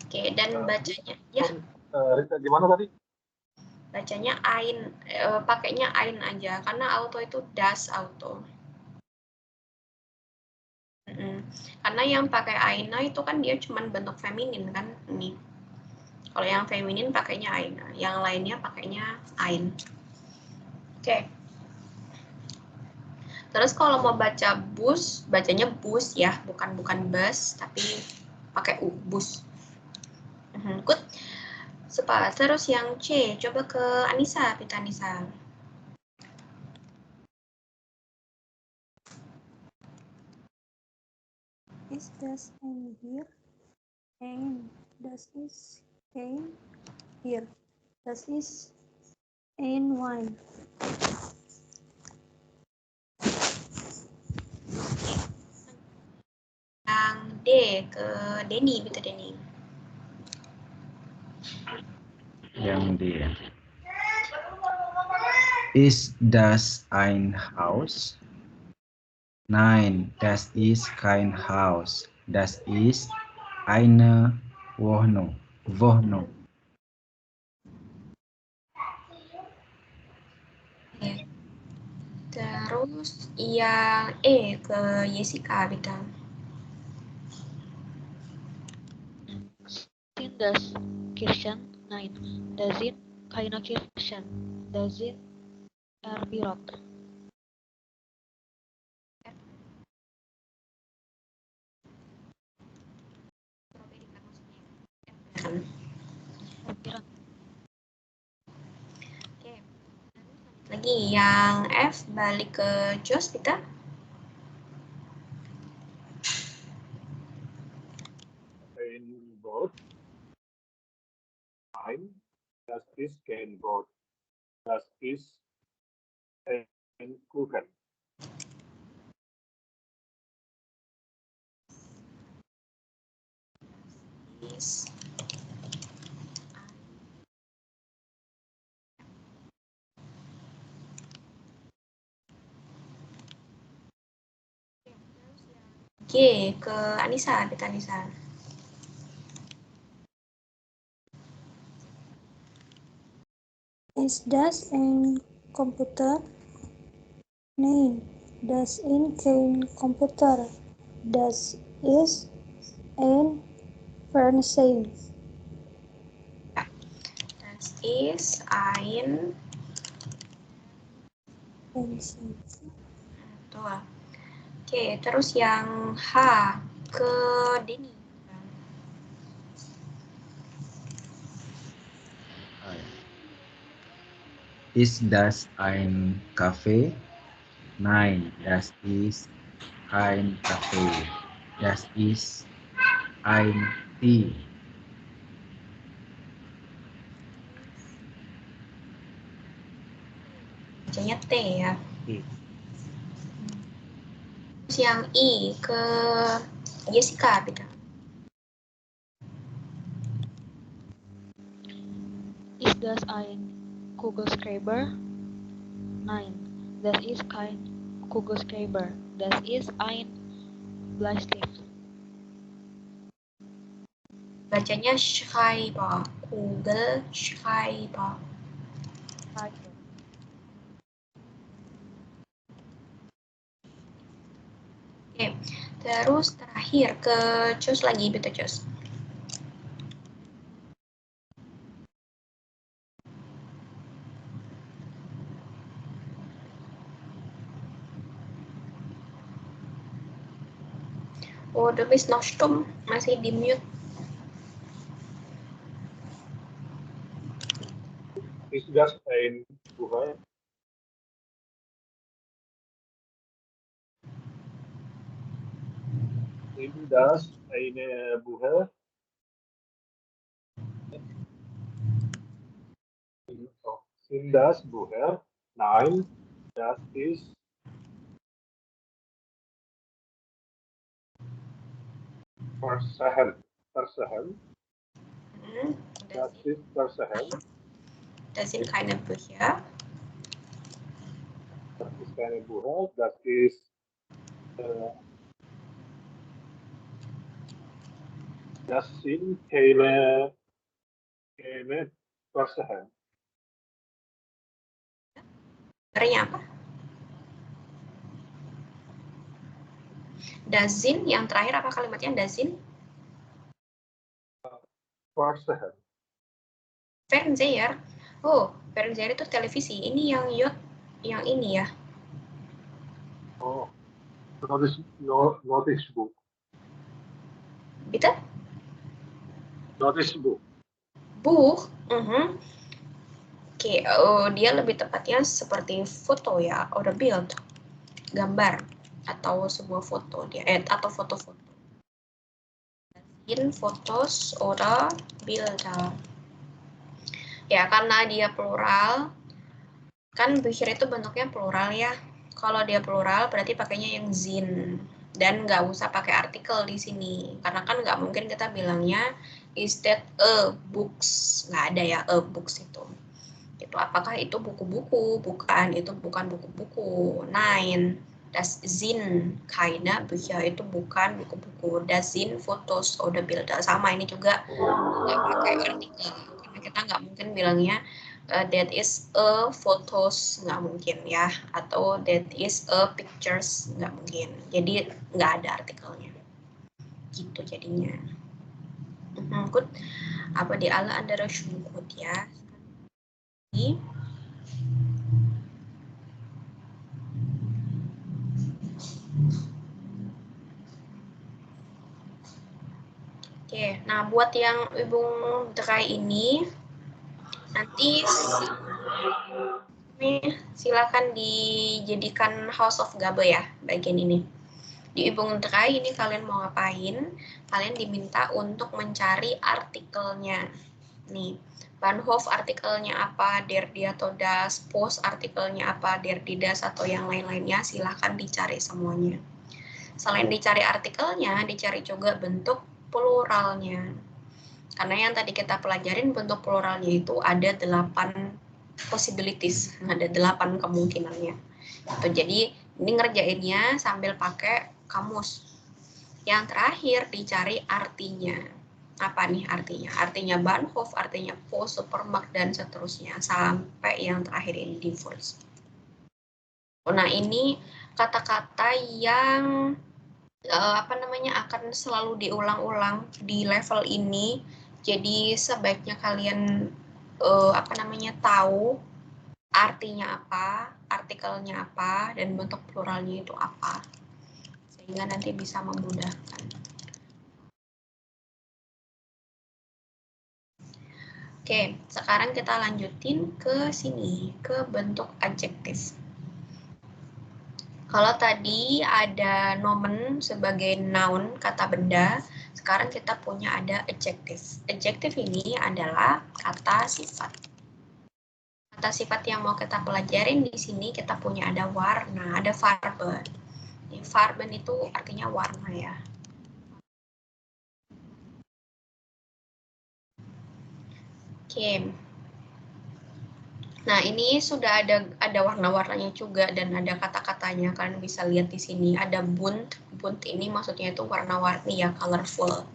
Oke, dan bacanya ya. Rita, gimana tadi? Bacanya ein, pakainya ein aja, karena auto itu das Auto. Karena yang pakai aina itu kan dia cuman bentuk feminin kan, ini. Kalau yang feminin pakainya aina, yang lainnya pakainya ein. Oke. Terus kalau mau baca bus, bacanya bus ya, bukan bus, tapi pakai u, bus. Good. Terus yang C, coba ke Anissa, Pita Anissa. Is das ein hier? Ein. Das ist ein hier. Das ist ein Wein. Yang D, ke Denny, Pita Denny. Yang D. Ist das ein Haus? Nein, das ist kein Haus. Das ist eine Wohnung. Oke. Terus yang E ke Jessica bintang. Sind das Kirschen? Nein. Das sind keine Kirschen. Das sind Erbirot. Erbirot. Oke. Lagi yang F balik ke Jos kita. Kein Brot. Nein, das ist kein Brot. Das ist ein Kuchen. Is G ke Anissa, kita Anissa. Ist das ein Computer? Nein, das ist kein Computer. Das ist ein Fernseher. Das is ein Fernseher. Tuh. Oke, terus yang H ke Denny. Ist das ein Café? Nein, das ist kein Café. Das ist ein Tee. Bacanya T ya. Terus yang I ke Jessica bintang. Ist das ein Kugelschreiber? Nein, das ist kein Kugelschreiber. Das ist ein Bleistift. Bacanya Schreiber. Google Schreiber. Oke, terus terakhir ke Cus lagi, betul Cus. Oh, du bist noch stumm, masih di mute. Ist das ein Buch? Sind das eine Buche? Sind das Buche? Nein, das ist Versehen. Das ist Versehen. Das sind keine Bücher. Das ist keine Buche. Das ist das sind keine Versehen. Artinya apa? Dazin, yang terakhir apa kalimatnya Dazin? Versehen. Fernseher. Oh, Fernseher itu televisi. Ini yang Yot, yang ini ya. Oh, Notizbook. Bitte? Notizbook. Buch. Oke, dia lebih tepatnya seperti foto ya, oder Bild, gambar atau sebuah foto dia, atau foto-foto. In Fotos oder Bilder. Ya, karena dia plural, kan Bücher itu bentuknya plural ya. Kalau dia plural berarti pakainya yang Zin. Dan nggak usah pakai artikel di sini. Karena kan nggak mungkin kita bilangnya is that a books. Nggak ada ya a books itu. Itu apakah itu buku-buku? Bukan, itu bukan buku-buku. Nein, das sind keine Bücher, itu bukan buku-buku. Das sind Fotos oder Bilder. Sama, ini juga nggak pakai artikel. Karena kita nggak mungkin bilangnya that is a photos, nggak mungkin ya. Atau that is a pictures, nggak mungkin. Jadi nggak ada artikelnya. Gitu jadinya. Gut, aber die alle andere schon gut, ya. Oke, nah buat yang Ibu Drai ini, nanti silakan dijadikan House of Gabe ya, bagian ini. Di Ibu Drai ini kalian mau ngapain? Kalian diminta untuk mencari artikelnya. Nih, Bahnhof artikelnya apa, Der Die atau Das, Post artikelnya apa, Der Die Das atau yang lain-lainnya, silahkan dicari semuanya. Selain dicari artikelnya, dicari juga bentuk pluralnya. Karena yang tadi kita pelajarin bentuk pluralnya itu ada 8 possibilities, ada 8 kemungkinannya. Jadi ini ngerjainnya sambil pakai kamus. Yang terakhir dicari artinya. Apa nih artinya? Artinya Bahnhof, artinya Post, Supermarkt, dan seterusnya. Sampai yang terakhir ini Divorce. Nah ini kata-kata yang akan selalu diulang-ulang di level ini. Jadi sebaiknya kalian tahu artinya apa, artikelnya apa, dan bentuk pluralnya itu apa. Sehingga nanti bisa memudahkan. Oke, sekarang kita lanjutin ke sini, ke bentuk adjektif. Kalau tadi ada nomen sebagai noun, kata benda, sekarang kita punya ada adjektif. Adjektif ini adalah kata sifat. Kata sifat yang mau kita pelajarin di sini kita punya ada warna, ada Farben. Farben itu artinya warna ya. Oke. Nah, ini sudah ada warna-warnanya juga dan ada kata-katanya. Kalian bisa lihat di sini ada bunt. Bunt ini maksudnya itu warna-warni ya, colorful.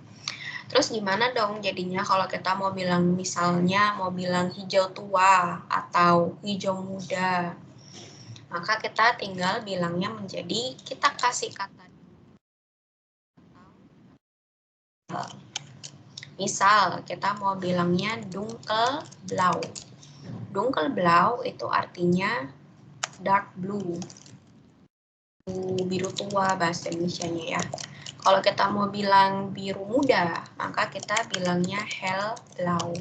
Terus gimana dong jadinya kalau kita mau bilang misalnya mau bilang hijau tua atau hijau muda. Maka kita tinggal bilangnya menjadi kita kasih kata. Misal kita mau bilangnya dunkelblau. Dunkelblau itu artinya dark blue. Biru tua bahasa Indonesianya ya. Kalau kita mau bilang biru muda, maka kita bilangnya hellblau.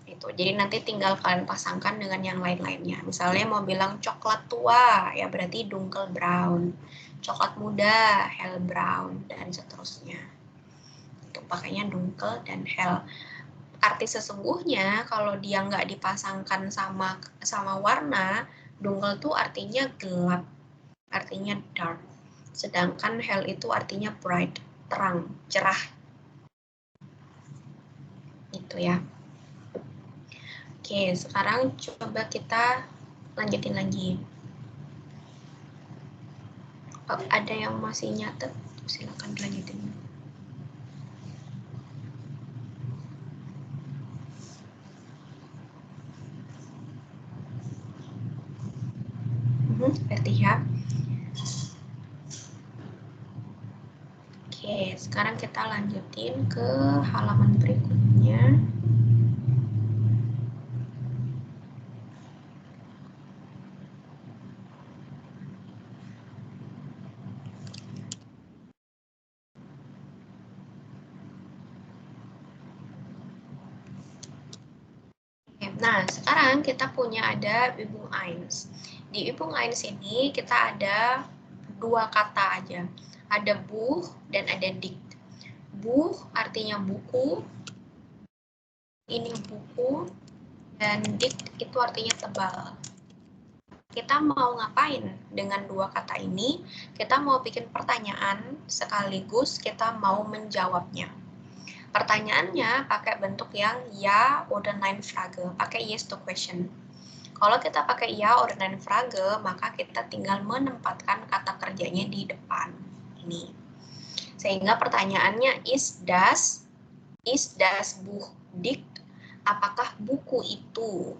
Itu. Jadi nanti tinggal kalian pasangkan dengan yang lain-lainnya. Misalnya mau bilang coklat tua, ya berarti dunkelbrown. Coklat muda, hellbrown, dan seterusnya. Itu pakainya dunkel dan hell. Arti sesungguhnya kalau dia nggak dipasangkan sama warna, dunkel itu artinya gelap, artinya dark. Sedangkan hell itu artinya bright, terang, cerah. Itu ya. Oke, sekarang coba kita lanjutin lagi. Ada yang masih nyatet, silakan dilanjutin. Berarti ya. Oke, sekarang kita lanjutin ke halaman berikutnya. Nah, sekarang kita punya ada Übung 1. Di Übung 1 ini kita ada 2 kata aja. Ada Buch dan ada Dikt. Buch artinya buku. Ini buku. Dan Dikt itu artinya tebal. Kita mau ngapain dengan 2 kata ini? Kita mau bikin pertanyaan sekaligus kita mau menjawabnya. Pertanyaannya pakai bentuk yang ya oder nein Frage, pakai yes to question. Kalau kita pakai ya oder nein Frage, maka kita tinggal menempatkan kata kerjanya di depan. Ini. Sehingga pertanyaannya is das Buch dick? Apakah buku itu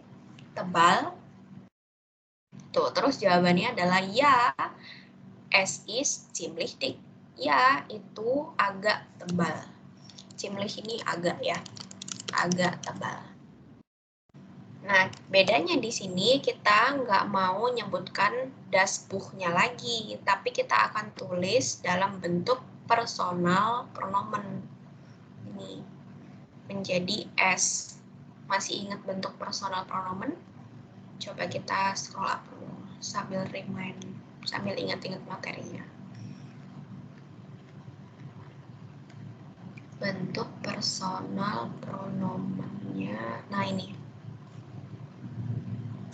tebal? Tuh, terus jawabannya adalah ya, es ist ziemlich dick. Ya, itu agak tebal. Ziemlich ini agak ya, agak tebal. Nah, bedanya di sini kita nggak mau nyebutkan das Buch-nya lagi, tapi kita akan tulis dalam bentuk personal pronomen. Ini menjadi S. Masih ingat bentuk personal pronomen? Coba kita scroll up dulu sambil ingat-ingat materinya. Bentuk personal pronomennya. Nah, ini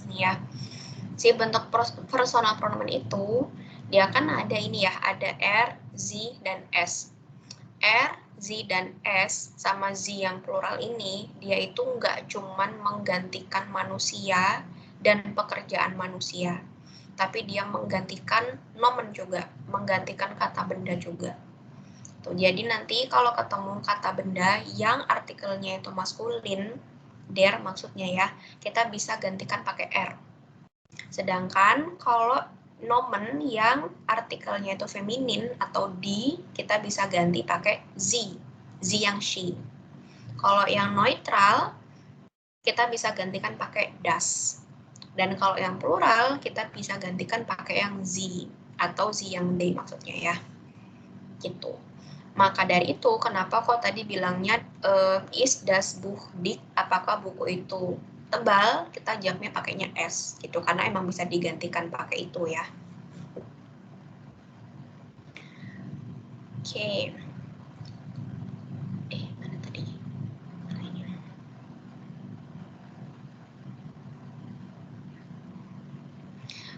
ya. Si bentuk personal pronomen itu dia kan ada ini ya, ada R, Z, dan S. R, Z, dan S sama Z yang plural ini, dia itu nggak cuman menggantikan manusia dan pekerjaan manusia, tapi dia menggantikan nomen juga, menggantikan kata benda juga. Tuh, jadi nanti kalau ketemu kata benda yang artikelnya itu maskulin, der maksudnya ya, kita bisa gantikan pakai R. Sedangkan kalau nomen yang artikelnya itu feminin atau di, kita bisa ganti pakai Z yang she. Kalau yang neutral, kita bisa gantikan pakai das. Dan kalau yang plural, kita bisa gantikan pakai yang Z atau Z yang they maksudnya ya. Gitu. Maka dari itu, kenapa kok tadi bilangnya is das Buch dick? Apakah buku itu tebal? Kita jawabnya pakainya S gitu, karena emang bisa digantikan pakai itu ya. Oke. Mana tadi?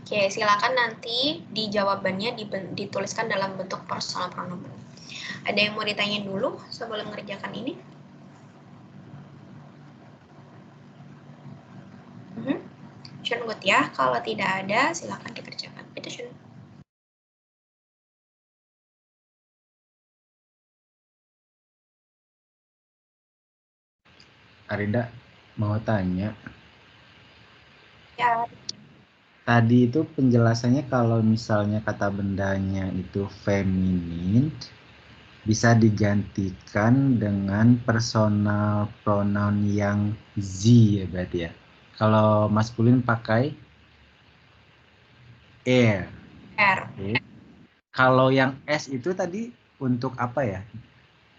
Oke, silakan nanti di jawabannya dituliskan dalam bentuk personal pronomen. Ada yang mau ditanya dulu sebelum mengerjakan ini? Shun good ya. Kalau tidak ada, silakan dikerjakan. Itu Shun. Arinda mau tanya. Ya. Tadi itu penjelasannya kalau misalnya kata bendanya itu feminin, bisa digantikan dengan personal pronoun yang Z ya berarti ya. Kalau maskulin pakai er. Okay. Kalau yang S itu tadi untuk apa ya?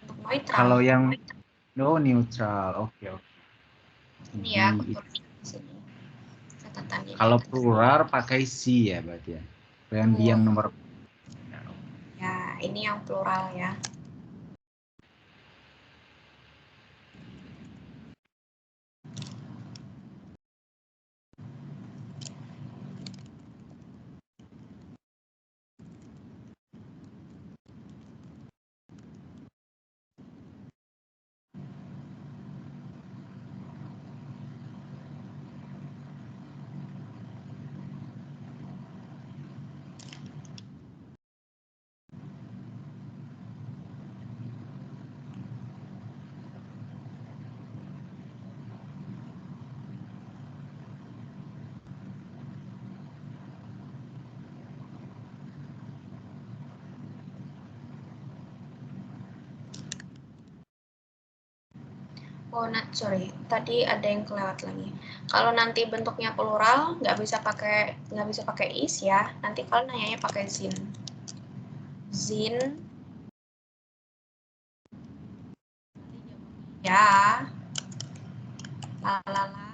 Untuk neutral. Kalau yang neutral. Oke. Ini ya, aku tulis di sini. Catatannya. Kalau plural pakai si ya berarti ya. Yang nomor. Ya, ini yang plural ya. Oh, sorry, tadi ada yang kelewat lagi. Kalau nanti bentuknya plural, nggak bisa pakai is ya. Nanti kalau nanyanya pakai zin. Zin. Ya. Lalala.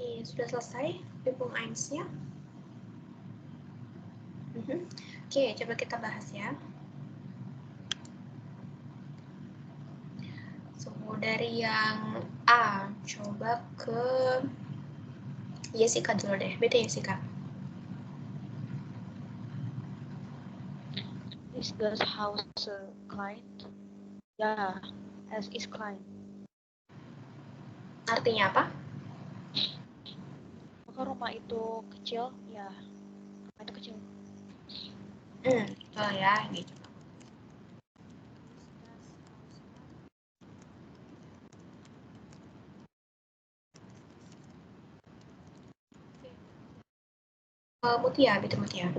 Oke, sudah selesai hubung eins-nya. Oke, coba kita bahas ya. So, dari yang A, coba ke Jessica dulu deh. Beda Jessica. Is the house klein? Ya, as is klein. Artinya apa? Apakah rumah itu kecil? Ya, rumah itu kecil. Betul ya, gitu. Mutia, gitu Mutia.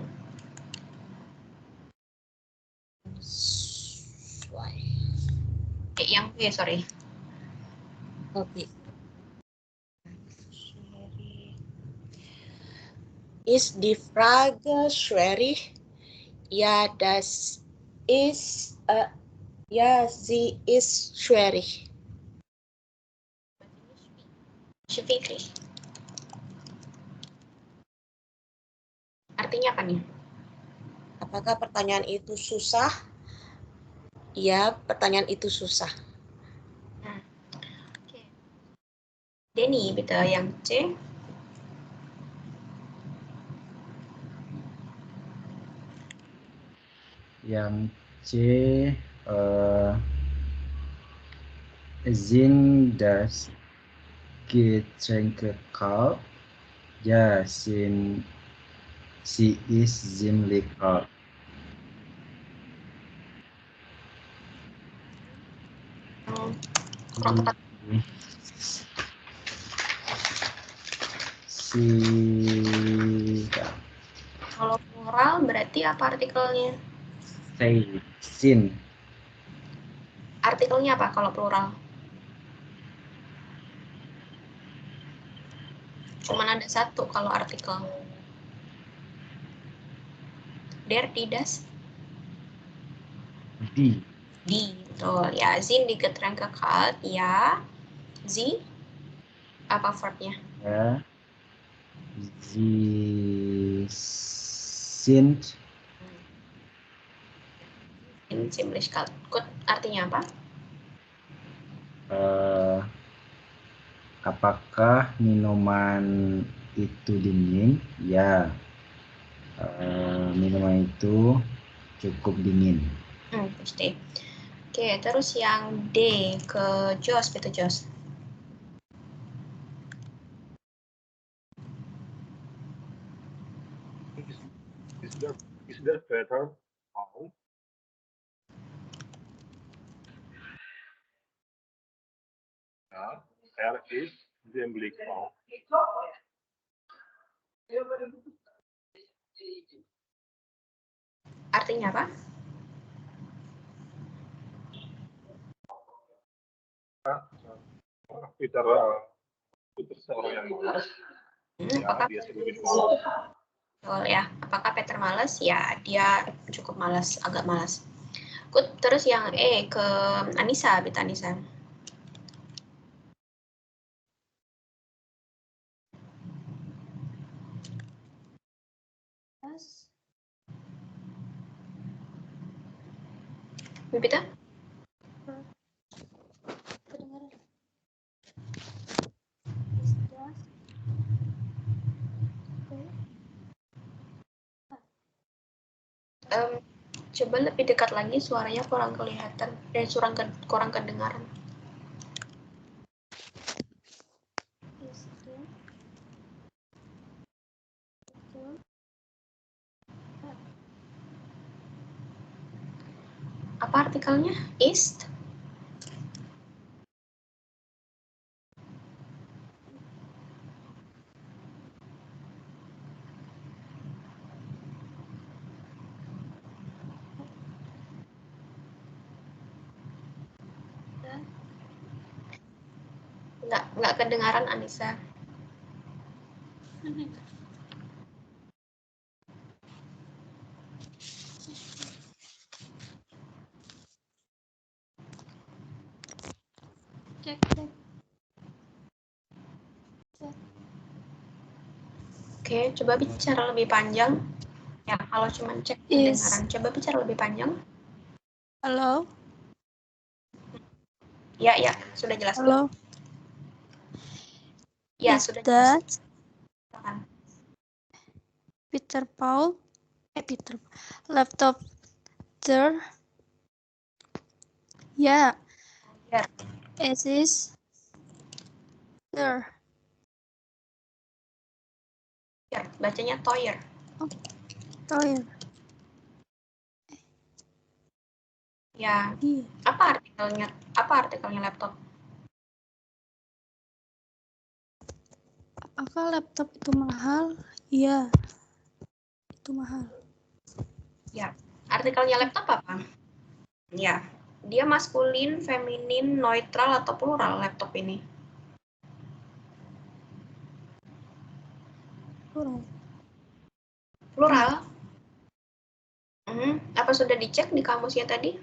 Yang B, sorry. Okay. Ist die Frage schwierig? Ja, ja, sie ist schwierig. Schwierig. Artinya apa nih? Apakah pertanyaan itu susah? Ya, pertanyaan itu susah. Oke. Denny, betul yang C. Yang C, sind das Getränke kalt? Ja, sie ist ziemlich kalt. Kurang tepat. Kalau plural berarti apa artikelnya? Sin. Artikelnya apa kalau plural? Cuman ada satu kalau artikel. Der, die, das. Die. Die, betul. Ya, sind die Getränke kalt? Ya. Sie, apa verbnya? Ja. Sie sind Ziemlich kalt. Good, artinya apa? apakah minuman itu dingin? Ya, minuman itu cukup dingin. Pasti. Oke, terus yang D ke Jos, betul Jos. Is there better now? Ja, is ziemlich now. Artinya apa? Peter seorang yang malas. Ya, Apakah dia sedikit malas. betul ya? Apakah Peter malas? Ya, dia cukup malas, agak malas. Good, terus yang E ke Anissa, Bita Anissa. Bita? Kedengaran. Coba lebih dekat lagi, suaranya kurang kelihatan dan kurang kedengaran. Apa artikelnya? Ist? Nggak kedengaran Anissa. Cek. Oke, coba bicara lebih panjang. Ya, kalau cuma cek kedengaran, coba bicara lebih panjang. Halo? Ya, sudah jelas. Halo? Ya, Is sudah that jelas. Silakan. Peter laptop there? Yeah, Here. it is there. Ya, bacanya toyer. Toyer. Ya, Iya. apa artikelnya laptop? Apakah laptop itu mahal? Iya, itu mahal. Ya, artikelnya laptop apa? Ya, dia maskulin, feminin, neutral, atau plural laptop ini? Plural. Apa sudah dicek di kamusnya tadi?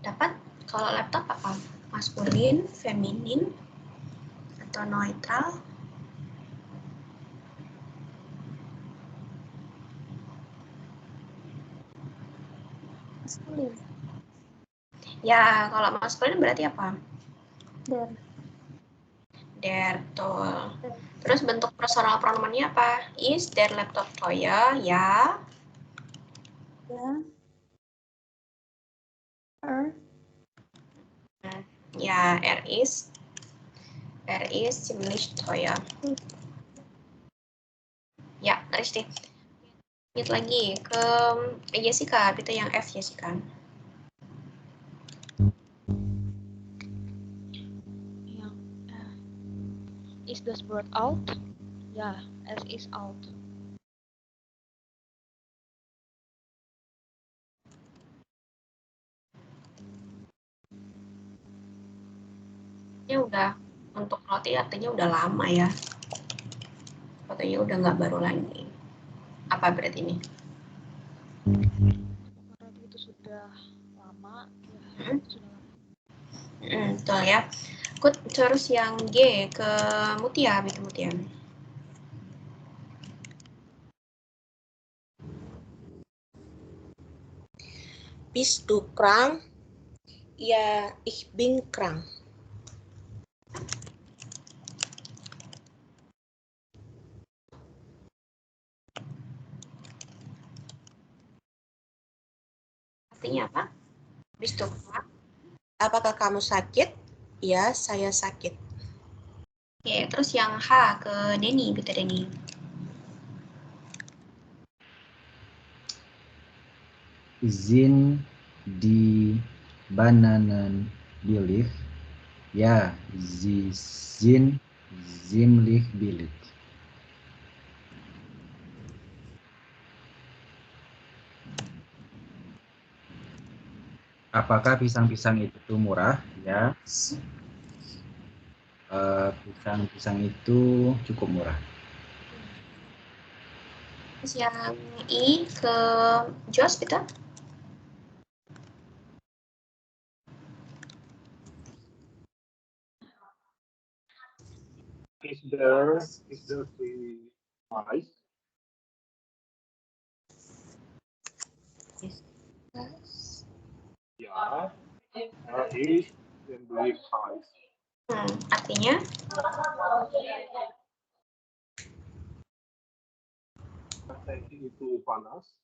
Dapat. Kalau laptop apa? Maskulin, feminin, atau neutral? Maskulin. Ya, kalau maskulin berarti apa? There. There, betul. Terus bentuk personal pronomennya apa? Is their laptop toya? Ya. Ya. Her. Ya, R is ziemlich teuer. Ya, Risti. Lanjut lagi ke Jessica, itu yang F Jessica. Yang is the word out? Ya, S is out. Ya udah, untuk roti artinya udah lama ya. Fotonya udah nggak baru lagi. Apa berarti ini? Roti itu sudah lama, ya sudah lama. Betul ya. Terus yang G ke Mutia, itu Mutia. Bist du krank? Ya, ich bin krank. Artinya apa? Bist du krank? Apakah kamu sakit? Ya, saya sakit. Oke, terus yang H ke Denny, gitu Denny. Sind die Bananen billig? Ja, sie sind ziemlich billig. Apakah pisang-pisang itu murah? Ya. Pisang-pisang itu cukup murah. Terus yang I ke Josh, gitu. Is there the ice? Ya, is then beli ice. Artinya? Teh itu panas.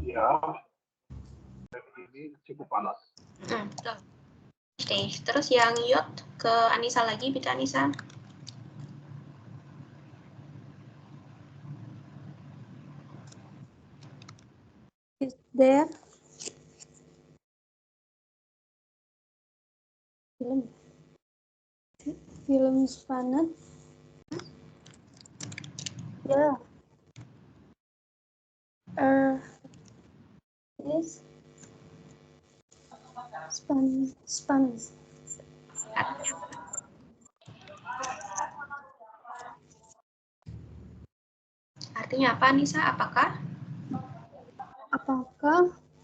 Ya, dan ini cukup panas. Betul. Oke, terus yang Yot ke Anissa lagi, Bita Anissa. Is there film Spanish. Ya. Is Spanish. Artinya apa, Nisa? Apakah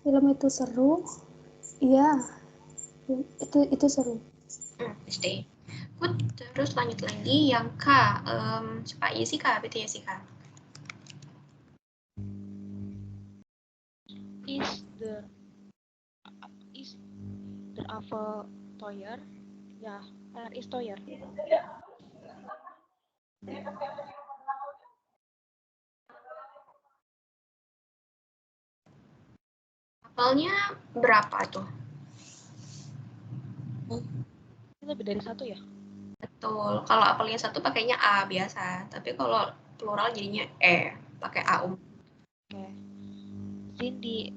film itu seru? Iya, itu seru. stay. Good. Terus lanjut lagi yang K. Pak Isi K, betul ya sih K? Is the apple toyer? Ya, is toyer. Apelnya berapa tuh? Ini lebih dari satu ya? Betul. Kalau apelnya satu pakainya A biasa, tapi kalau plural jadinya E, pakai A. Oke. Sin di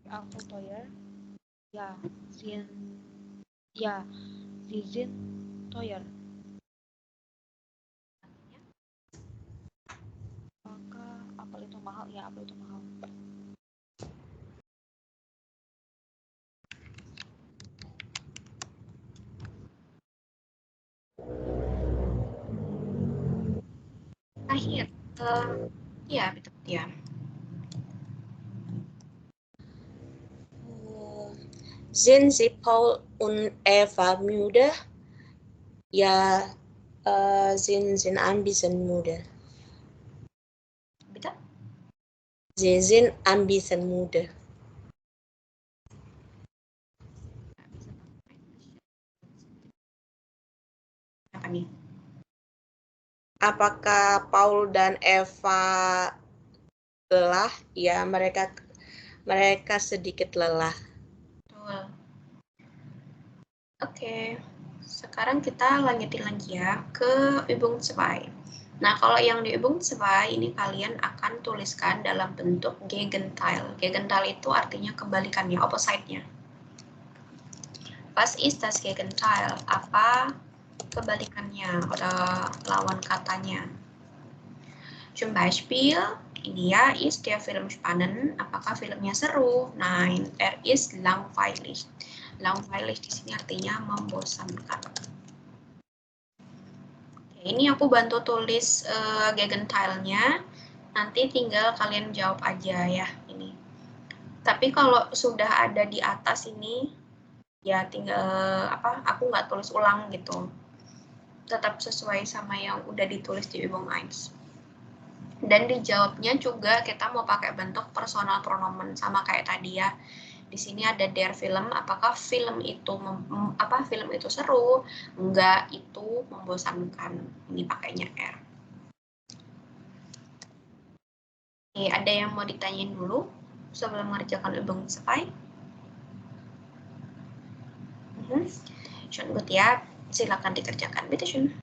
apple toyer. Ya, sin. Ya, Zin toyer. Apakah apel itu mahal? Ya, apel itu mahal. Akhir. Ya, betul ya. Sind Sie Paul und Eva müde? Ja, sind ein bisschen müde. Bitte? Sie sind ein bisschen müde. Apa nih? Apakah Paul dan Eva lelah? Ya, mereka sedikit lelah. Betul. Oke. Sekarang kita lanjutin lagi ya ke Übung 2. Nah, kalau yang di Übung 2 ini kalian akan tuliskan dalam bentuk Gegenteil. Gegenteil itu artinya kebalikannya, opposite-nya. Was ist das Gegenteil? Apa kebalikannya atau lawan katanya? Zum Beispiel, ini ya, ist der Film spannend? Apakah filmnya seru? Nein, ist langweilig. Langweilig di sini artinya membosankan. Oke, ini aku bantu tulis Gegenteilnya. Nanti tinggal kalian jawab aja ya ini. Tapi kalau sudah ada di atas ini, ya tinggal aku nggak tulis ulang gitu. Tetap sesuai sama yang udah ditulis di Übung 1. Dan dijawabnya juga kita mau pakai bentuk personal pronomen sama kayak tadi ya. Di sini ada der Film, apakah film itu seru? Enggak, itu membosankan. Ini pakainya R. Oke, ada yang mau ditanyain dulu sebelum mengerjakan Übung 2? Schön gut ya, silakan dikerjakan. Bitte schön.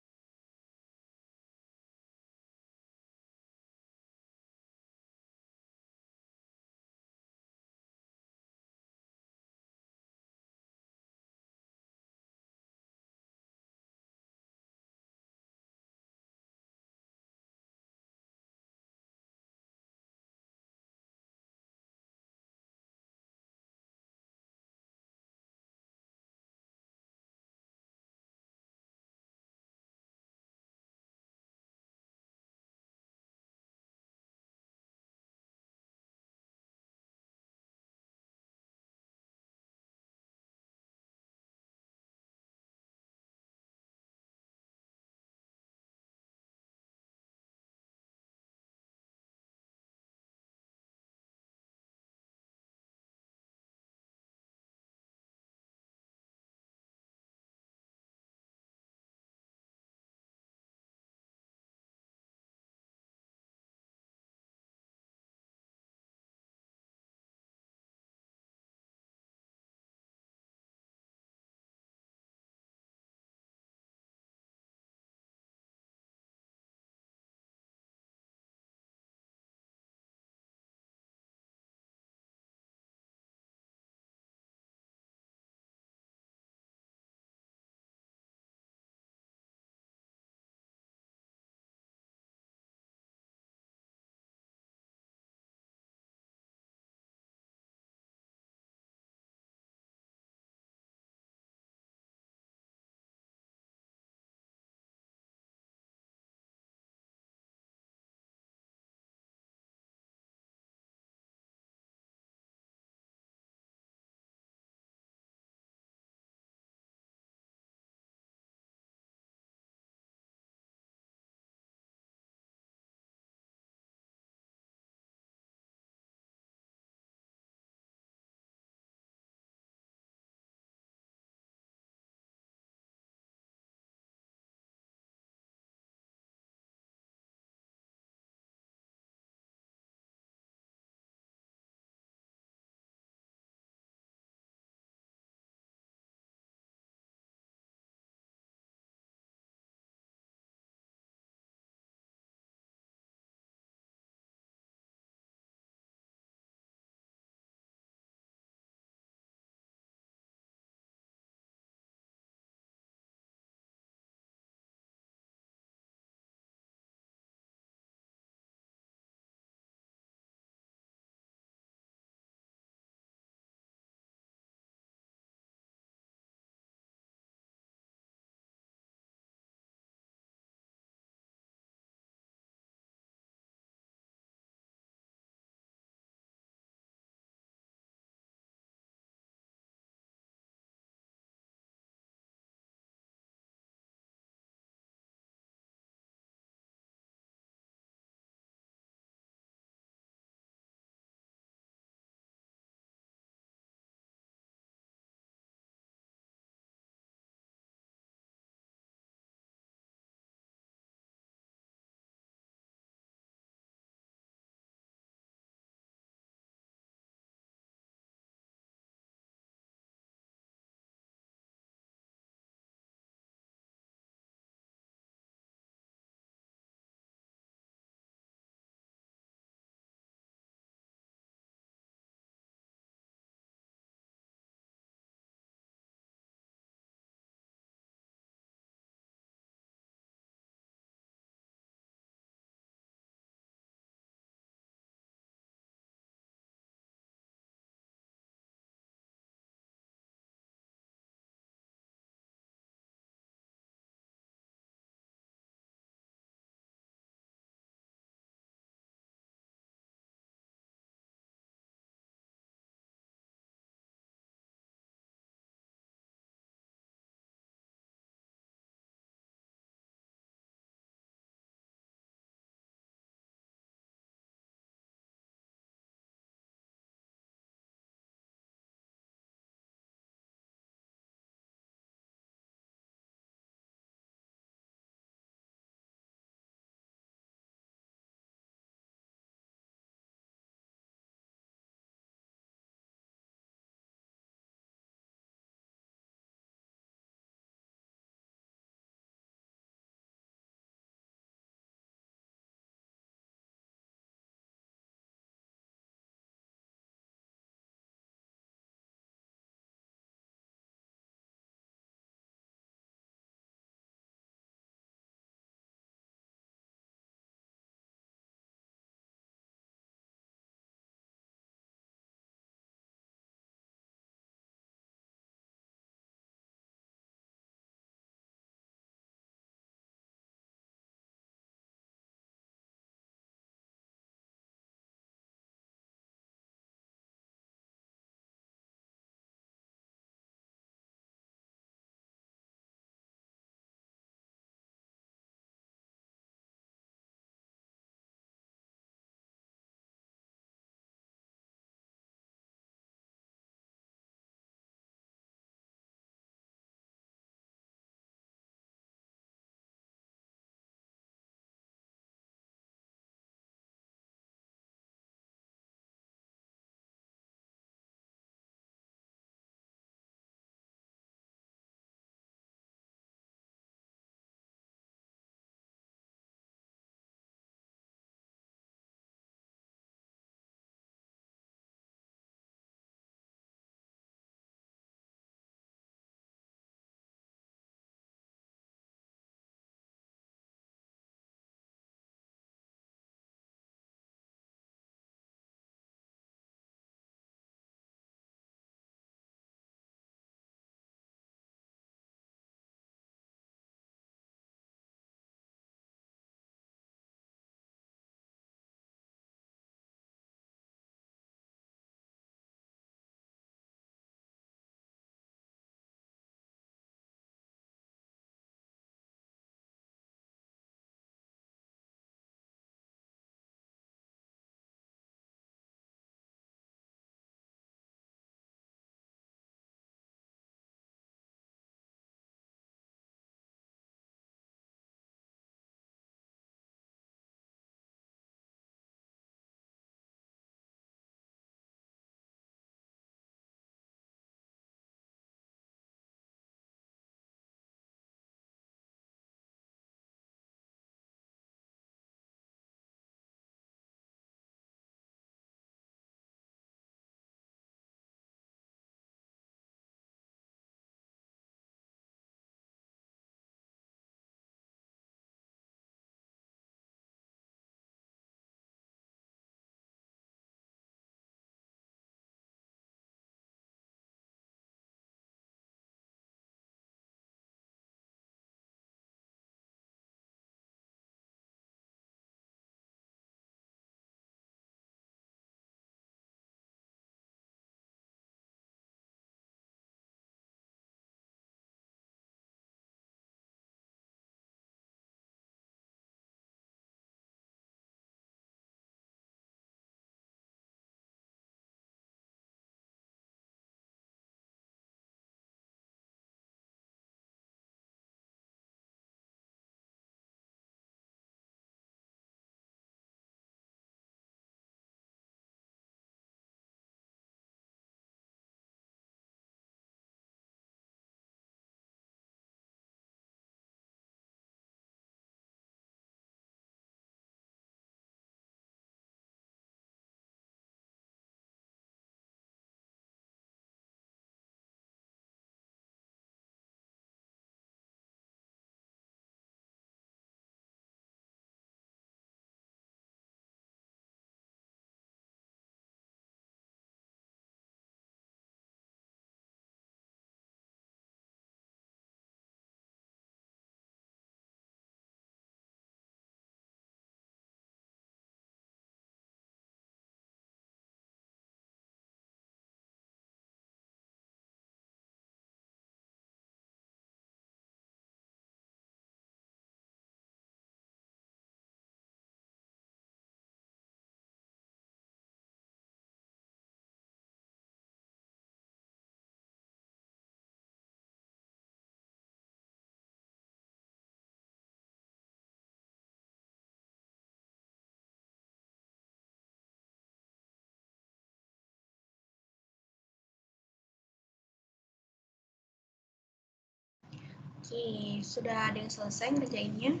Oke, sudah ada yang selesai ngerjainnya?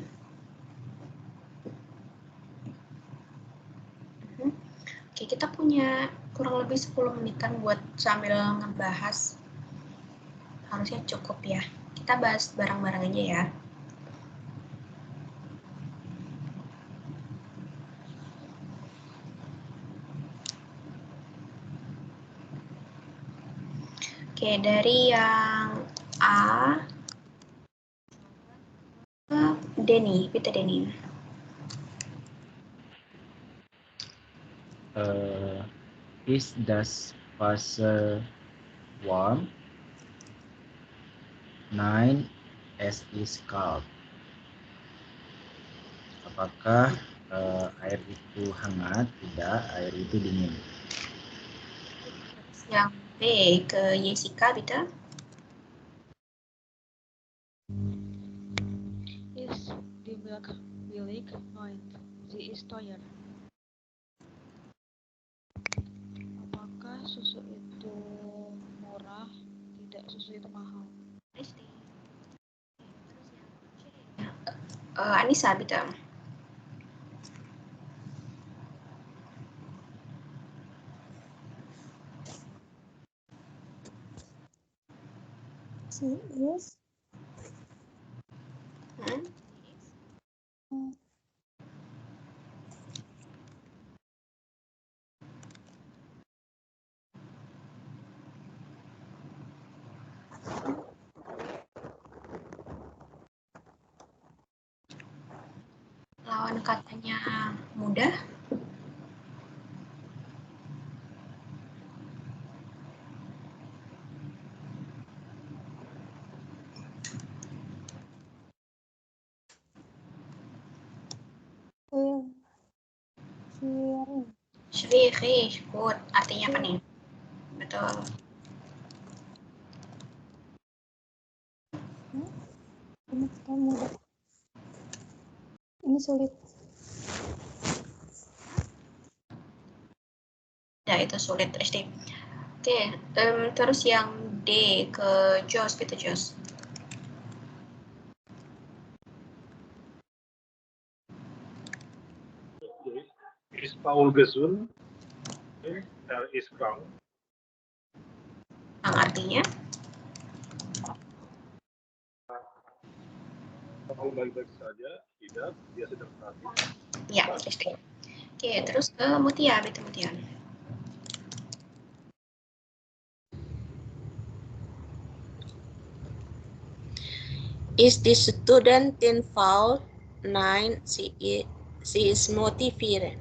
Oke, kita punya kurang lebih 10 menitan buat sambil ngebahas. Harusnya cukup ya. Kita bahas bareng-bareng aja ya. Oke, dari yang A ke Denny, Peter Denny. Is das Wasser warm? Nein, es ist kalt. Apakah air itu hangat? Tidak, air itu dingin. Yang B ke Jessica, Peter. Is die Milch billig? Nein, sie ist teuer. Apakah susu itu murah? Tidak, susu itu mahal. Anissa, Peter. She is Lawan katanya mudah. Schwierig, good. Artinya apa nih? Betul. ini kita mudah. Ini sulit. Ya, itu sulit, SD. Oke, terus yang D ke Jos, Peter Jos. Is Paul gesund? Is krank. Yang artinya? Paul baik-baik saja, tidak, dia sedang sakit. Ya, SD. Oke, terus ke Mutia, Peter Mutia. Is the student involved? Nein, she is motiviert.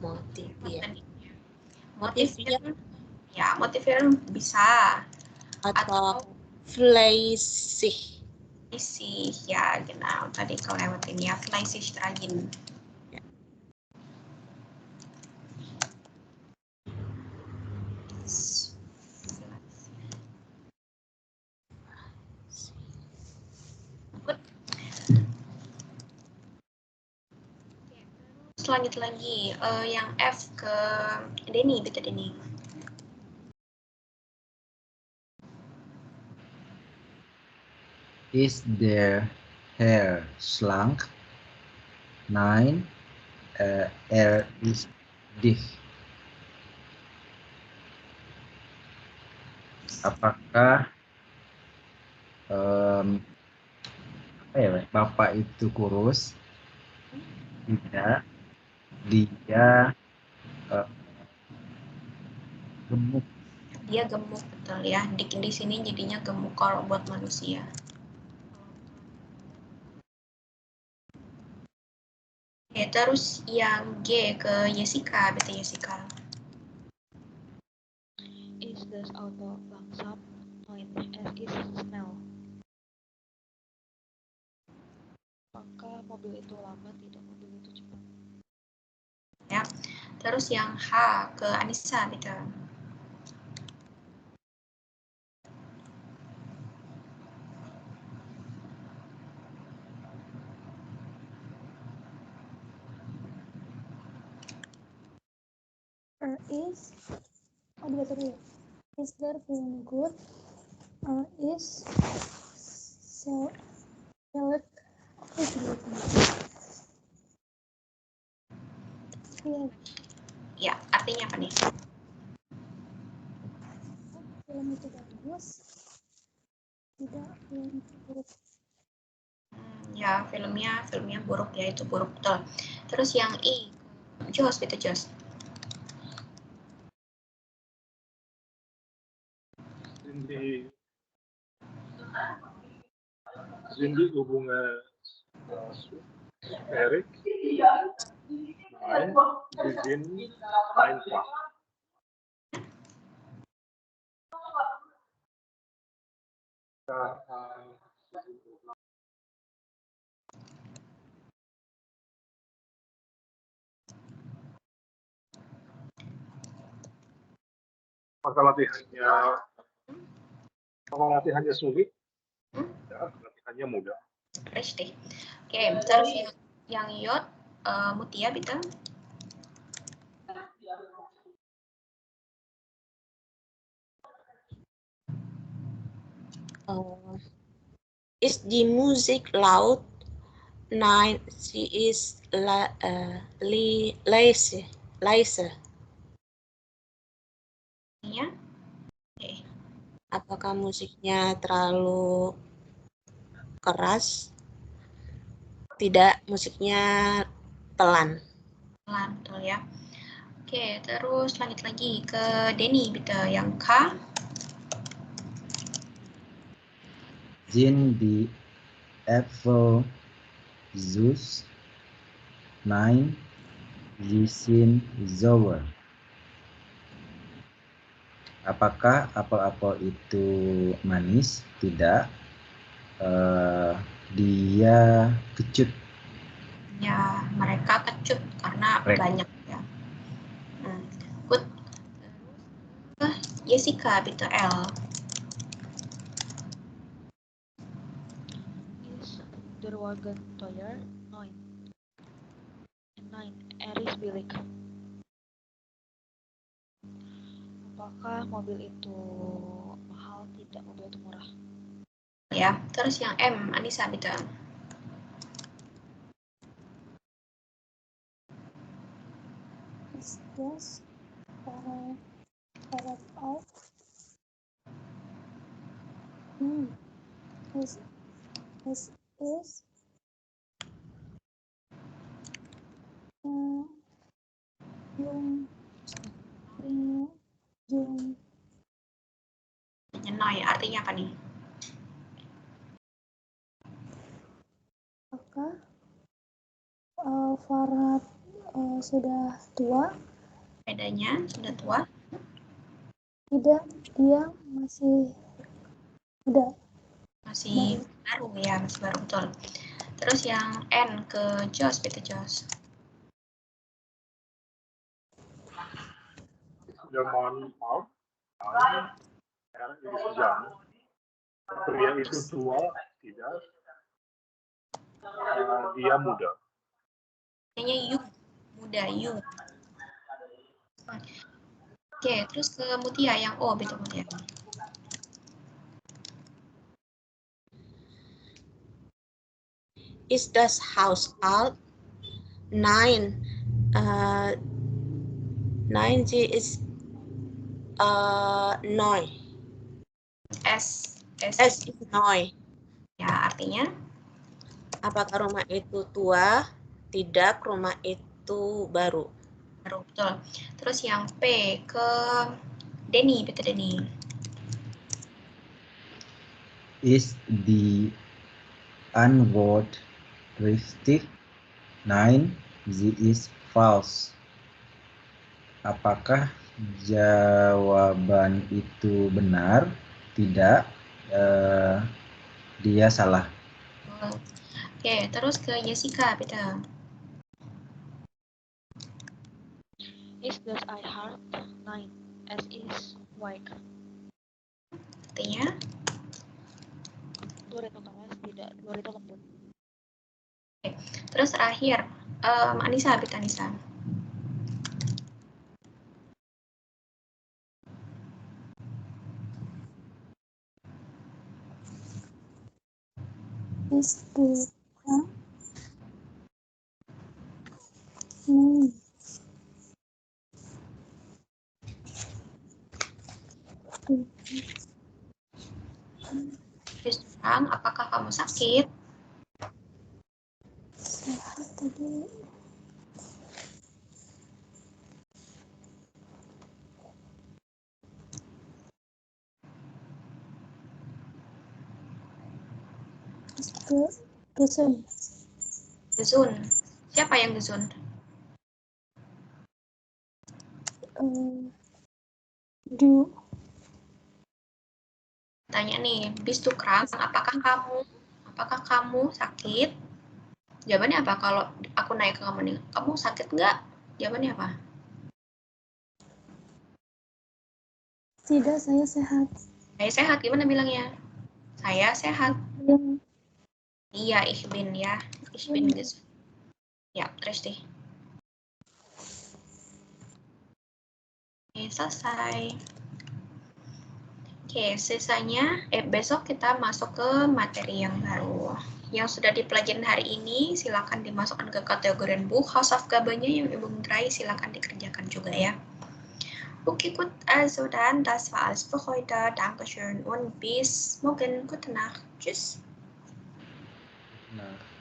Motiviert Ya, motivieren bisa. atau fleißig. Fleißig, ya, genau. Tadi kau lewatin ya, fleißig rajin. Ya. Lanjut lagi, yang F ke Denny, Peter Denny. Is their hair slank? Nein, er ist dicht. Apakah apa ya, Bapak itu kurus? Tidak, dia gemuk. Dia gemuk, betul ya. Di sini jadinya gemuk kalau buat manusia. Oke, terus yang G ke Jessica, Beta Jessica. Is das Auto langsam? Nein, es ist schnell. Apakah mobil itu lambat? Tidak, mobil itu cepat. Ya, terus yang H ke Anissa, Beta. Is there feeling good? Is Select apa itu? Iya, Ya, artinya apa nih? film itu bagus. Tidak, film itu buruk. Ya, filmnya buruk ya, itu buruk betul. Terus yang I, Jos, gitu Jos. Sind die Übungen schwierig? Nein, sie sind einfach. Maka latihannya sulit, ya, latihannya mudah. Richtig. Oke, terus yang Yot, Mutia, bitte. Is die Musik laut? Nein, sie ist leise. Ya. Oke. Apakah musiknya terlalu keras? Tidak, musiknya pelan. Pelan, betul ya. Oke, terus lanjut lagi ke Denny, bitte. Yang K. Sind die Äpfel süß? Nein, sie sind sauer. Apakah apel-apel itu manis? Tidak. Dia kecut. Ya, mereka kecut karena banyak ya. Good. Terus Jessica, bitte L. Is der Wagen teuer? Nein. Nein, er ist billig. Apakah mobil itu mahal? Tidak, mobil itu murah. Ya, terus yang M, Anissa, bitte. Ist das Fahrrad auch? Es ist jung. Nyenoi, artinya apa nih? Apakah Farad sudah tua? Bedanya sudah tua? Tidak, dia masih muda. Masih baru ya, masih baru, betul. Terus yang N ke Jos, bitte Jos. Der Mann alt? Nein, er ist jung. Pria itu tua? Tidak. Dia muda. Kayaknya you, muda, you. Oke, terus ke Mutia yang O, bitte Mutia. Is das Haus alt? Nein, nein, sie ist neu. S Es ist neu. Ya, artinya? Apakah rumah itu tua? Tidak, rumah itu baru. Baru, betul. Terus yang P ke Denny, bitte Denny. Ist die Antwort richtig? Nein, sie ist falsch. Apakah jawaban itu benar? Tidak, dia salah. Oke, terus ke Jessica, bitte. Is das I hard? Nein, es ist weak. Artinya? Luar itu keras, tidak. Luar itu lembut. Oke. Terus terakhir, Anissa, bitte Anissa. Bist du krank? Nein. Bist du krank? Apakah kamu sakit? Sehat tadi. Gesund. Gesund. Siapa yang gesund? Du. Tanya nih, bist du krank? Apakah kamu sakit? Jawabannya apa kalau aku nanya ke kamu nih? Kamu sakit nggak? Jawabannya apa? Tidak, saya sehat. Saya sehat. Gimana bilangnya? Saya sehat. Bin. Iya, ich bin ya. Ich bin gesund. Ya, terus deh. Oke, selesai. Oke, sisanya besok kita masuk ke materi yang baru. Yang sudah dipelajari hari ini silakan dimasukkan ke kategori buku. Hausaufgabennya yang Ibu Mutrai silakan dikerjakan juga ya. Okay, gut, also dann, das war alles für heute. Dankeschön und bis morgen. Gute Nacht. Tschüss. Nah.